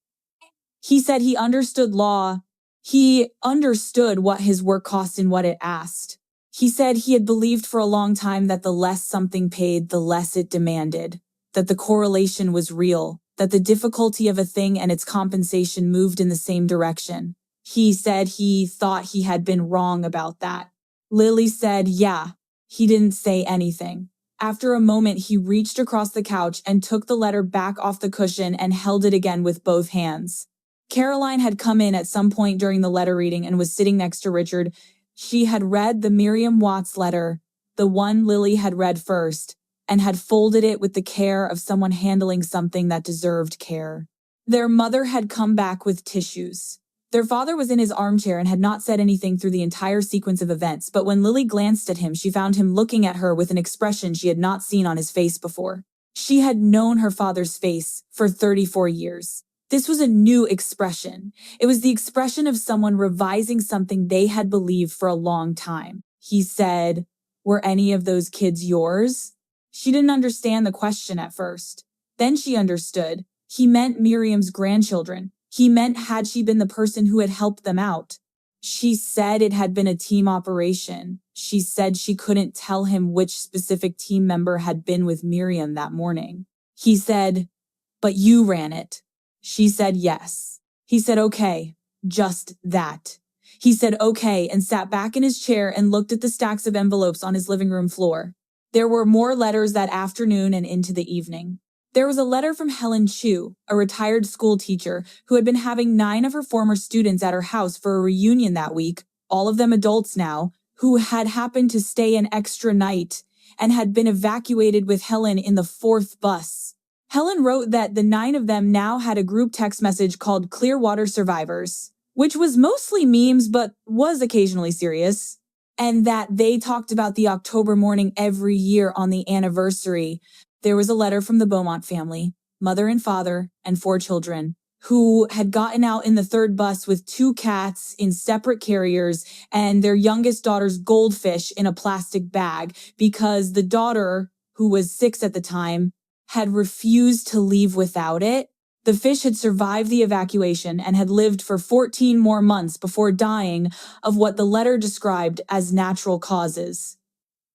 He said he understood law. He understood what his work cost and what it asked. He said he had believed for a long time that the less something paid, the less it demanded, that the correlation was real, that the difficulty of a thing and its compensation moved in the same direction. He said he thought he had been wrong about that. Lily said, yeah. He didn't say anything. After a moment, he reached across the couch and took the letter back off the cushion and held it again with both hands. Caroline had come in at some point during the letter reading and was sitting next to Richard. She had read the Miriam Watts letter, the one Lily had read first, and had folded it with the care of someone handling something that deserved care. Their mother had come back with tissues. Their father was in his armchair and had not said anything through the entire sequence of events, but when Lily glanced at him, she found him looking at her with an expression she had not seen on his face before. She had known her father's face for 34 years. This was a new expression. It was the expression of someone revising something they had believed for a long time. He said, "Were any of those kids yours?" She didn't understand the question at first. Then she understood. He meant Miriam's grandchildren. He meant had she been the person who had helped them out. She said it had been a team operation. She said she couldn't tell him which specific team member had been with Miriam that morning. He said, "But you ran it." She said yes. He said, "Okay, just that." He said okay and sat back in his chair and looked at the stacks of envelopes on his living room floor. There were more letters that afternoon and into the evening. There was a letter from Helen Chu, a retired school teacher who had been having 9 of her former students at her house for a reunion that week, all of them adults now, who had happened to stay an extra night and had been evacuated with Helen in the 4th bus. Helen wrote that the 9 of them now had a group text message called Clearwater Survivors, which was mostly memes but was occasionally serious, and that they talked about the October morning every year on the anniversary. There was a letter from the Beaumont family, mother and father, and 4 children, who had gotten out in the third bus with two cats in separate carriers and their youngest daughter's goldfish in a plastic bag because the daughter, who was 6 at the time, had refused to leave without it. The fish had survived the evacuation and had lived for 14 more months before dying of what the letter described as natural causes.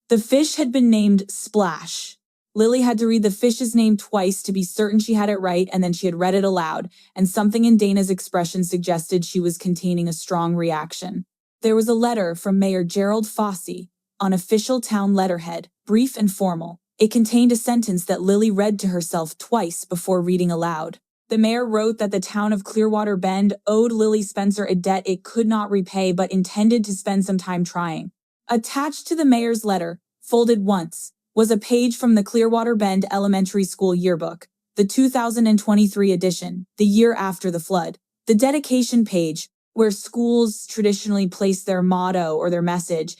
The fish had been named Splash. Lily had to read the fish's name twice to be certain she had it right, and then she had read it aloud, and something in Dana's expression suggested she was containing a strong reaction. There was a letter from Mayor Gerald Fossey on official town letterhead, brief and formal. It contained a sentence that Lily read to herself twice before reading aloud. The mayor wrote that the town of Clearwater Bend owed Lily Spencer a debt it could not repay but intended to spend some time trying. Attached to the mayor's letter, folded once, was a page from the Clearwater Bend Elementary School yearbook, the 2023 edition, the year after the flood. The dedication page, where schools traditionally place their motto or their message,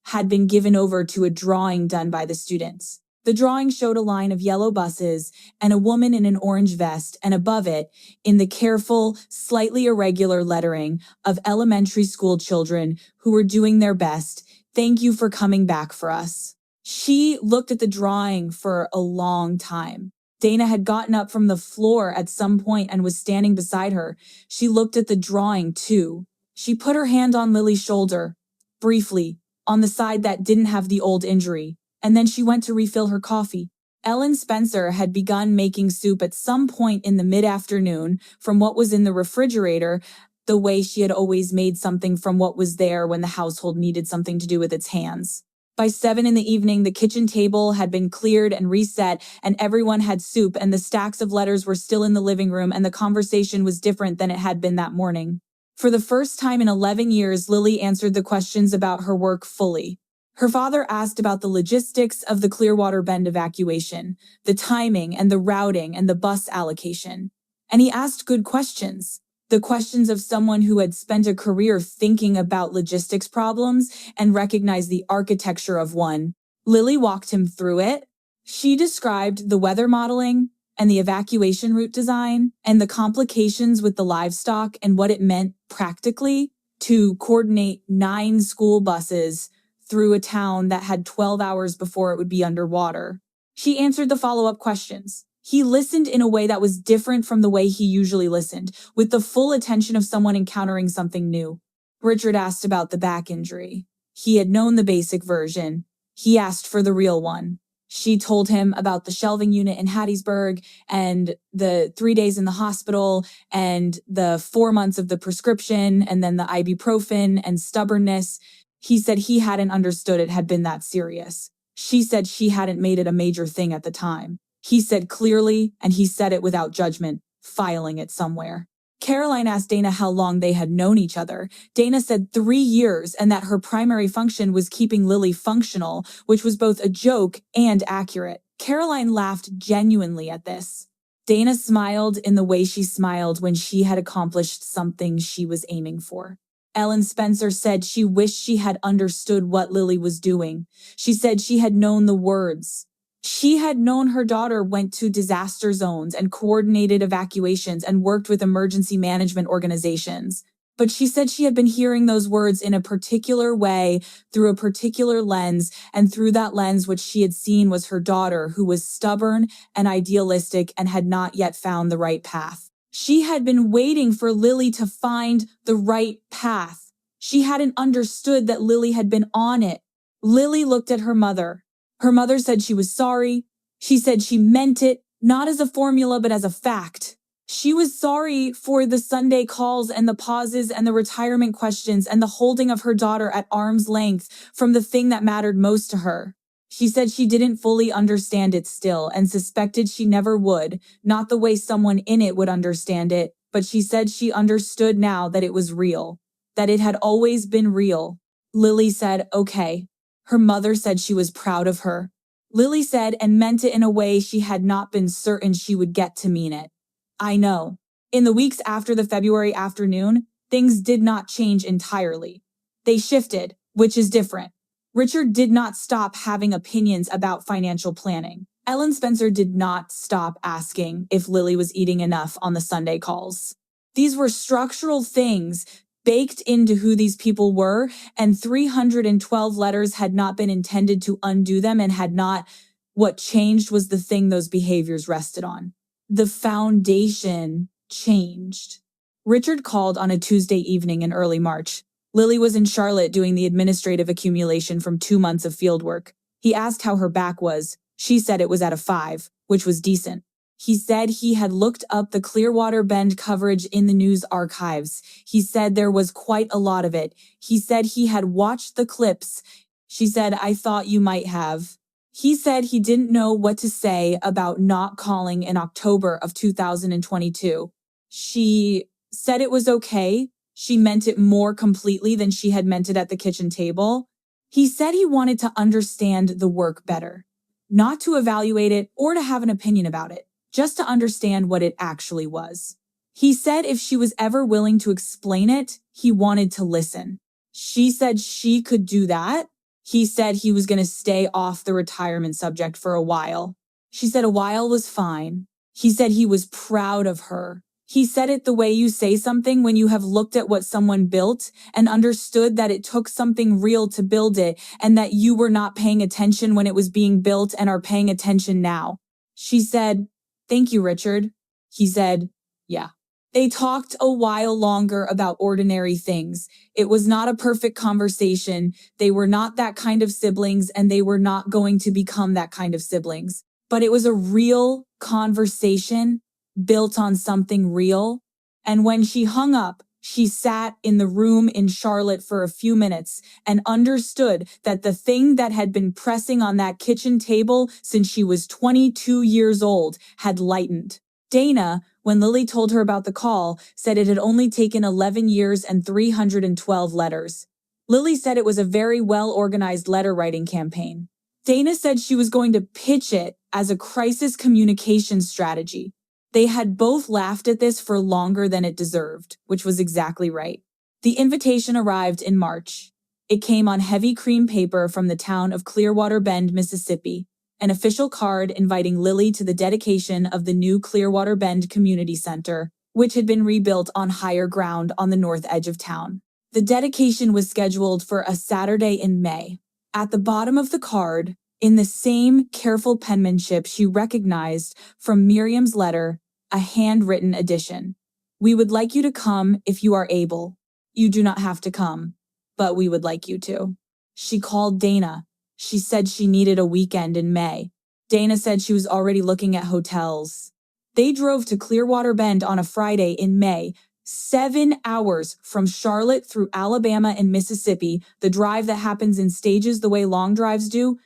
had been given over to a drawing done by the students. The drawing showed a line of yellow buses and a woman in an orange vest, and above it, in the careful, slightly irregular lettering of elementary school children who were doing their best, "Thank you for coming back for us." She looked at the drawing for a long time. Dana had gotten up from the floor at some point and was standing beside her. She looked at the drawing too. She put her hand on Lily's shoulder, briefly, on the side that didn't have the old injury, and then she went to refill her coffee. Ellen Spencer had begun making soup at some point in the mid-afternoon from what was in the refrigerator, the way she had always made something from what was there when the household needed something to do with its hands. By 7 in the evening, the kitchen table had been cleared and reset, and everyone had soup, and the stacks of letters were still in the living room, and the conversation was different than it had been that morning. For the first time in 11 years, Lily answered the questions about her work fully. Her father asked about the logistics of the Clearwater Bend evacuation, the timing and the routing and the bus allocation. And he asked good questions, the questions of someone who had spent a career thinking about logistics problems and recognized the architecture of one. Lily walked him through it. She described the weather modeling and the evacuation route design and the complications with the livestock and what it meant practically to coordinate 9 school buses through a town that had 12 hours before it would be underwater. She answered the follow-up questions. He listened in a way that was different from the way he usually listened, with the full attention of someone encountering something new. Richard asked about the back injury. He had known the basic version. He asked for the real one. She told him about the shelving unit in Hattiesburg and the 3 days in the hospital and the 4 months of the prescription and then the ibuprofen and stubbornness. He said he hadn't understood it had been that serious. She said she hadn't made it a major thing at the time. He said clearly, and he said it without judgment, filing it somewhere. Caroline asked Dana how long they had known each other. Dana said 3 years, and that her primary function was keeping Lily functional, which was both a joke and accurate. Caroline laughed genuinely at this. Dana smiled in the way she smiled when she had accomplished something she was aiming for. Ellen Spencer said she wished she had understood what Lily was doing. She said she had known the words. She had known her daughter went to disaster zones and coordinated evacuations and worked with emergency management organizations. But she said she had been hearing those words in a particular way, through a particular lens, and through that lens what she had seen was her daughter, who was stubborn and idealistic and had not yet found the right path. She had been waiting for Lily to find the right path. She hadn't understood that Lily had been on it. Lily looked at her mother. Her mother said she was sorry. She said she meant it, not as a formula, but as a fact. She was sorry for the Sunday calls and the pauses and the retirement questions and the holding of her daughter at arm's length from the thing that mattered most to her. She said she didn't fully understand it still and suspected she never would, not the way someone in it would understand it, but she said she understood now that it was real, that it had always been real. Lily said, okay. Her mother said she was proud of her. Lily said and meant it in a way she had not been certain she would get to mean it. I know. In the weeks after the February afternoon, things did not change entirely. They shifted, which is different. Richard did not stop having opinions about financial planning. Ellen Spencer did not stop asking if Lily was eating enough on the Sunday calls. These were structural things baked into who these people were, and 312 letters had not been intended to undo them and had not. What changed was the thing those behaviors rested on. The foundation changed. Richard called on a Tuesday evening in early March. Lily was in Charlotte doing the administrative accumulation from 2 months of fieldwork. He asked how her back was. She said it was at a 5, which was decent. He said he had looked up the Clearwater Bend coverage in the news archives. He said there was quite a lot of it. He said he had watched the clips. She said, I thought you might have. He said he didn't know what to say about not calling in October of 2022. She said it was okay. She meant it more completely than she had meant it at the kitchen table. He said he wanted to understand the work better, not to evaluate it or to have an opinion about it, just to understand what it actually was. He said if she was ever willing to explain it, he wanted to listen. She said she could do that. He said he was going to stay off the retirement subject for a while. She said a while was fine. He said he was proud of her. He said it the way you say something when you have looked at what someone built and understood that it took something real to build it and that you were not paying attention when it was being built and are paying attention now. She said, thank you, Richard. He said, yeah. They talked a while longer about ordinary things. It was not a perfect conversation. They were not that kind of siblings, and they were not going to become that kind of siblings. But it was a real conversation built on something real. And when she hung up, she sat in the room in Charlotte for a few minutes and understood that the thing that had been pressing on that kitchen table since she was 22 years old had lightened. Dana, when Lily told her about the call, said it had only taken 11 years and 312 letters. Lily said it was a very well-organized letter-writing campaign. Dana said she was going to pitch it as a crisis communication strategy. They had both laughed at this for longer than it deserved, which was exactly right. The invitation arrived in March. It came on heavy cream paper from the town of Clearwater Bend, Mississippi. An official card inviting Lily to the dedication of the new Clearwater Bend Community Center, which had been rebuilt on higher ground on the north edge of town. The dedication was scheduled for a Saturday in May. At the bottom of the card, in the same careful penmanship she recognized from Miriam's letter, a handwritten addition. We would like you to come if you are able. You do not have to come, but we would like you to. She called Dana. She said she needed a weekend in May. Dana said she was already looking at hotels. They drove to Clearwater Bend on a Friday in May, 7 hours from Charlotte through Alabama and Mississippi, the drive that happens in stages the way long drives do.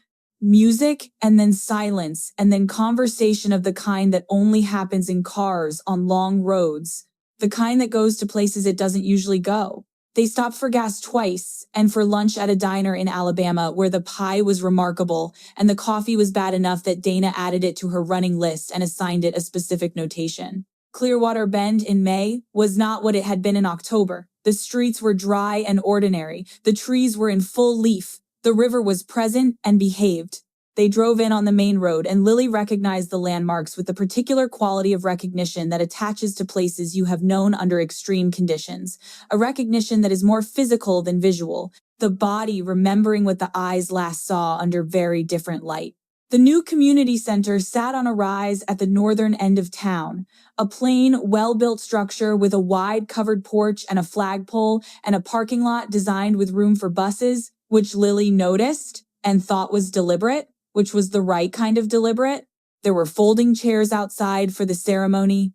Music and then silence and then conversation of the kind that only happens in cars on long roads, the kind that goes to places it doesn't usually go. They stopped for gas twice and for lunch at a diner in Alabama where the pie was remarkable and the coffee was bad enough that Dana added it to her running list and assigned it a specific notation. Clearwater Bend in May was not what it had been in October. The streets were dry and ordinary. The trees were in full leaf. The river was present and behaved. They drove in on the main road, and Lily recognized the landmarks with the particular quality of recognition that attaches to places you have known under extreme conditions, a recognition that is more physical than visual, the body remembering what the eyes last saw under very different light. The new community center sat on a rise at the northern end of town, a plain, well-built structure with a wide covered porch and a flagpole and a parking lot designed with room for buses, which Lily noticed and thought was deliberate, which was the right kind of deliberate. There were folding chairs outside for the ceremony.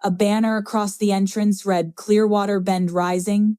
A banner across the entrance read Clearwater Bend Rising.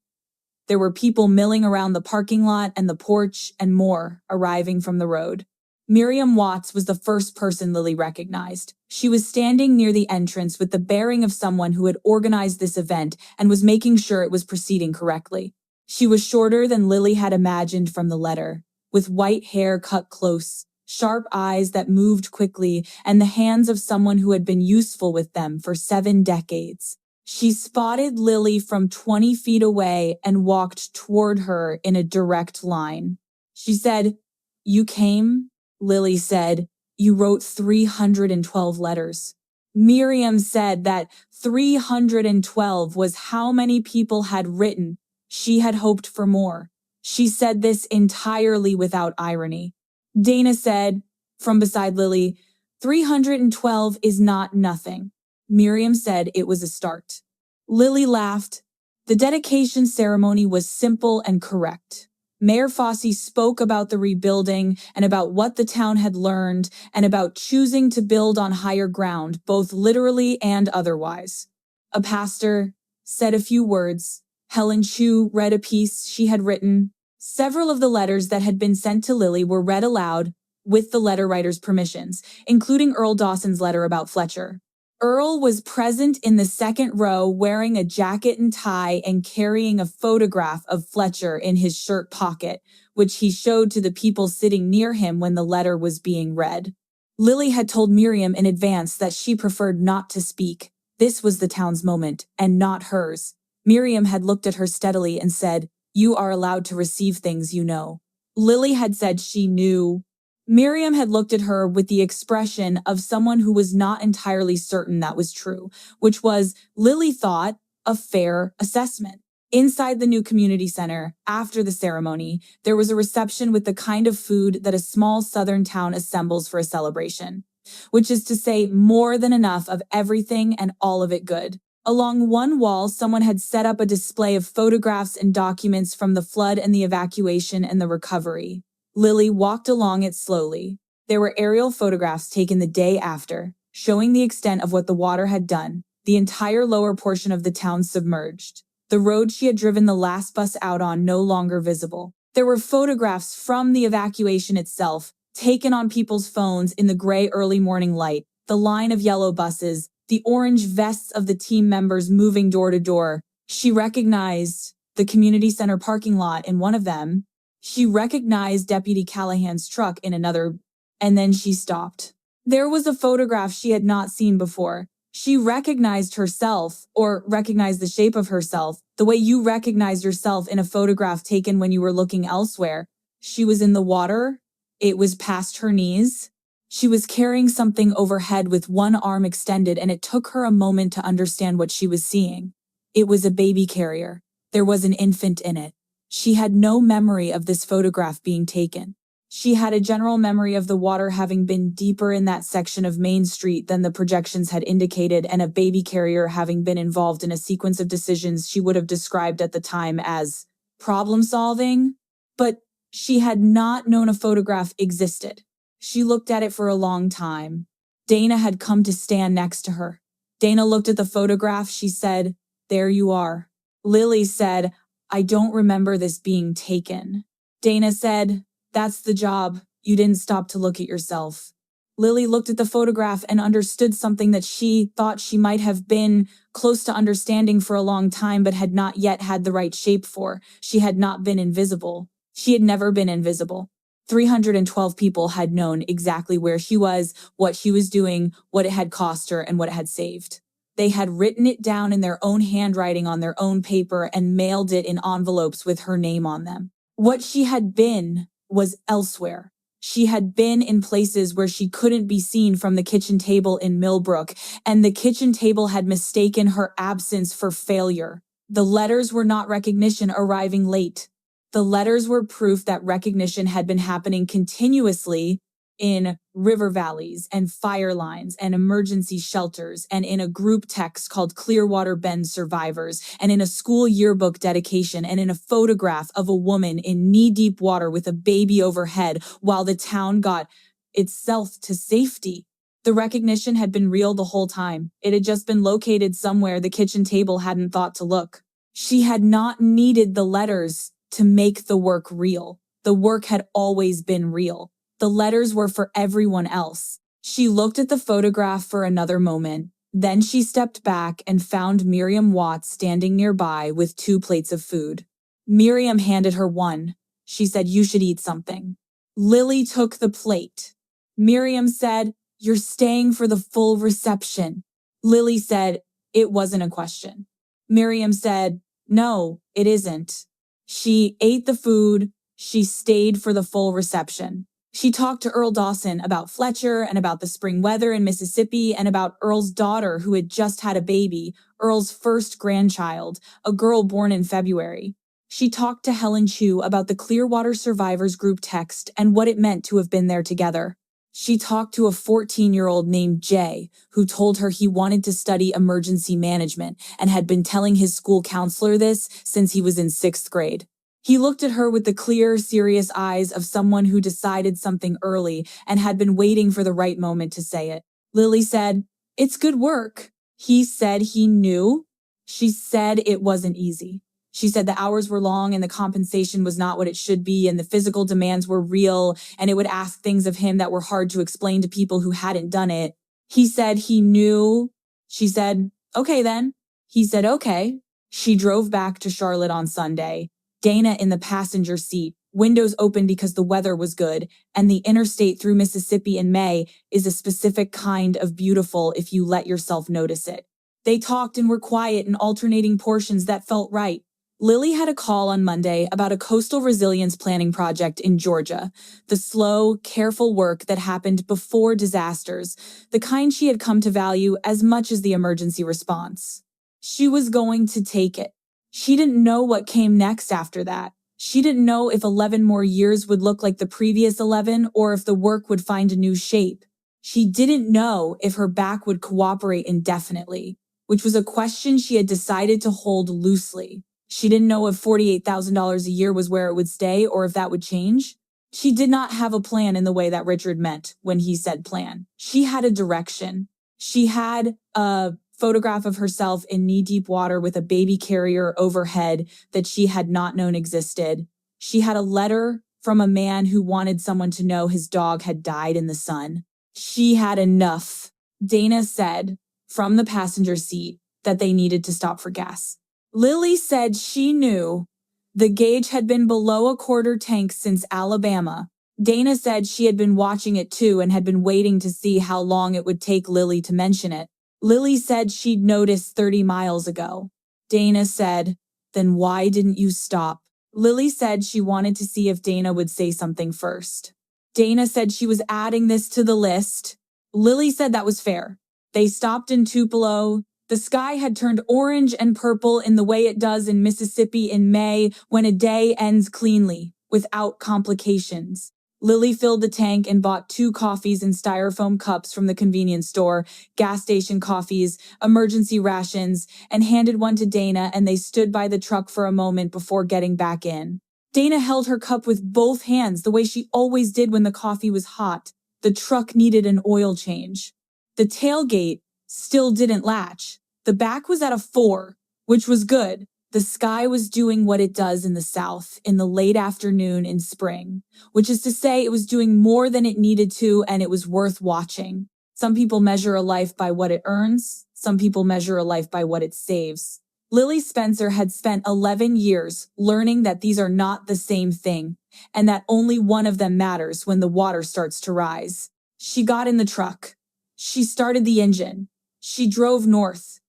There were people milling around the parking lot and the porch and more arriving from the road. Miriam Watts was the first person Lily recognized. She was standing near the entrance with the bearing of someone who had organized this event and was making sure it was proceeding correctly. She was shorter than Lily had imagined from the letter, with white hair cut close, sharp eyes that moved quickly, and the hands of someone who had been useful with them for 7 decades. She spotted Lily from 20 feet away and walked toward her in a direct line. She said, "You came?" Lily said, You wrote 312 letters. Miriam said that 312 was how many people had written. She had hoped for more. She said this entirely without irony. Dana said, from beside Lily, 312 is not nothing. Miriam said it was a start. Lily laughed. The dedication ceremony was simple and correct. Mayor Fossey spoke about the rebuilding and about what the town had learned and about choosing to build on higher ground, both literally and otherwise. A pastor said a few words. Helen Chu read a piece she had written. Several of the letters that had been sent to Lily were read aloud with the letter writer's permissions, including Earl Dawson's letter about Fletcher. Earl was present in the second row wearing a jacket and tie and carrying a photograph of Fletcher in his shirt pocket, which he showed to the people sitting near him when the letter was being read. Lily had told Miriam in advance that she preferred not to speak. This was the town's moment, and not hers. Miriam had looked at her steadily and said, "You are allowed to receive things you know." Lily had said she knew. Miriam had looked at her with the expression of someone who was not entirely certain that was true, which was, Lily thought, a fair assessment. Inside the new community center, after the ceremony, there was a reception with the kind of food that a small southern town assembles for a celebration, which is to say more than enough of everything and all of it good. Along one wall, someone had set up a display of photographs and documents from the flood and the evacuation and the recovery. Lily walked along it slowly. There were aerial photographs taken the day after, showing the extent of what the water had done, the entire lower portion of the town submerged. The road she had driven the last bus out on no longer visible. There were photographs from the evacuation itself, taken on people's phones in the gray early morning light, the line of yellow buses, the orange vests of the team members moving door to door. She recognized the community center parking lot in one of them. She recognized Deputy Callahan's truck in another, and then she stopped. There was a photograph she had not seen before. She recognized herself, or recognized the shape of herself, the way you recognized yourself in a photograph taken when you were looking elsewhere. She was in the water. It was past her knees. She was carrying something overhead with one arm extended, and it took her a moment to understand what she was seeing. It was a baby carrier. There was an infant in it. She had no memory of this photograph being taken. She had a general memory of the water having been deeper in that section of Main Street than the projections had indicated, and a baby carrier having been involved in a sequence of decisions she would have described at the time as problem-solving. But she had not known a photograph existed. She looked at it for a long time. Dana had come to stand next to her. Dana looked at the photograph. She said, "There you are." Lily said, "I don't remember this being taken." Dana said, "That's the job. You didn't stop to look at yourself." Lily looked at the photograph and understood something that she thought she might have been close to understanding for a long time but had not yet had the right shape for. She had not been invisible. She had never been invisible. 312 people had known exactly where she was, what she was doing, what it had cost her, and what it had saved. They had written it down in their own handwriting on their own paper and mailed it in envelopes with her name on them. What she had been was elsewhere. She had been in places where she couldn't be seen from the kitchen table in Millbrook, and the kitchen table had mistaken her absence for failure. The letters were not recognition arriving late. The letters were proof that recognition had been happening continuously in river valleys and fire lines and emergency shelters, and in a group text called Clearwater Bend Survivors, and in a school yearbook dedication, and in a photograph of a woman in knee-deep water with a baby overhead while the town got itself to safety. The recognition had been real the whole time. It had just been located somewhere the kitchen table hadn't thought to look. She had not needed the letters to make the work real. The work had always been real. The letters were for everyone else. She looked at the photograph for another moment. Then she stepped back and found Miriam Watts standing nearby with 2 plates of food. Miriam handed her one. She said, "You should eat something." Lily took the plate. Miriam said, "You're staying for the full reception." Lily said, "It wasn't a question." Miriam said, "No, it isn't." She ate the food. She stayed for the full reception. She talked to Earl Dawson about Fletcher and about the spring weather in Mississippi and about Earl's daughter who had just had a baby, Earl's first grandchild, a girl born in February. She talked to Helen Chu about the Clearwater Survivors Group text and what it meant to have been there together. She talked to a 14-year-old named Jay, who told her he wanted to study emergency management and had been telling his school counselor this since he was in 6th grade. He looked at her with the clear, serious eyes of someone who decided something early and had been waiting for the right moment to say it. Lily said, "It's good work." He said he knew. She said it wasn't easy. She said the hours were long and the compensation was not what it should be and the physical demands were real and it would ask things of him that were hard to explain to people who hadn't done it. He said he knew. She said, "Okay then." He said, "Okay." She drove back to Charlotte on Sunday. Dana in the passenger seat, windows open because the weather was good, and the interstate through Mississippi in May is a specific kind of beautiful if you let yourself notice it. They talked and were quiet in alternating portions that felt right. Lily had a call on Monday about a coastal resilience planning project in Georgia, the slow, careful work that happened before disasters, the kind she had come to value as much as the emergency response. She was going to take it. She didn't know what came next after that. She didn't know if 11 more years would look like the previous 11 or if the work would find a new shape. She didn't know if her back would cooperate indefinitely, which was a question she had decided to hold loosely. She didn't know if $48,000 a year was where it would stay or if that would change. She did not have a plan in the way that Richard meant when he said plan. She had a direction. She had a photograph of herself in knee-deep water with a baby carrier overhead that she had not known existed. She had a letter from a man who wanted someone to know his dog had died in the sun. She had enough. Dana said, from the passenger seat, that they needed to stop for gas. Lily said she knew. The gauge had been below a quarter tank since Alabama. Dana said she had been watching it too and had been waiting to see how long it would take Lily to mention it. Lily said she'd noticed 30 miles ago. Dana said, "Then why didn't you stop?" Lily said she wanted to see if Dana would say something first. Dana said she was adding this to the list. Lily said that was fair. They stopped in Tupelo. The sky had turned orange and purple in the way it does in Mississippi in May when a day ends cleanly, without complications. Lily filled the tank and bought 2 coffees in styrofoam cups from the convenience store, gas station coffees, emergency rations, and handed one to Dana, and they stood by the truck for a moment before getting back in. Dana held her cup with both hands the way she always did when the coffee was hot. The truck needed an oil change. The tailgate still didn't latch. The back was at a 4, which was good. The sky was doing what it does in the South in the late afternoon in spring, which is to say it was doing more than it needed to and it was worth watching. Some people measure a life by what it earns. Some people measure a life by what it saves. Lily Spencer had spent 11 years learning that these are not the same thing and that only one of them matters when the water starts to rise. She got in the truck. She started the engine. She drove north.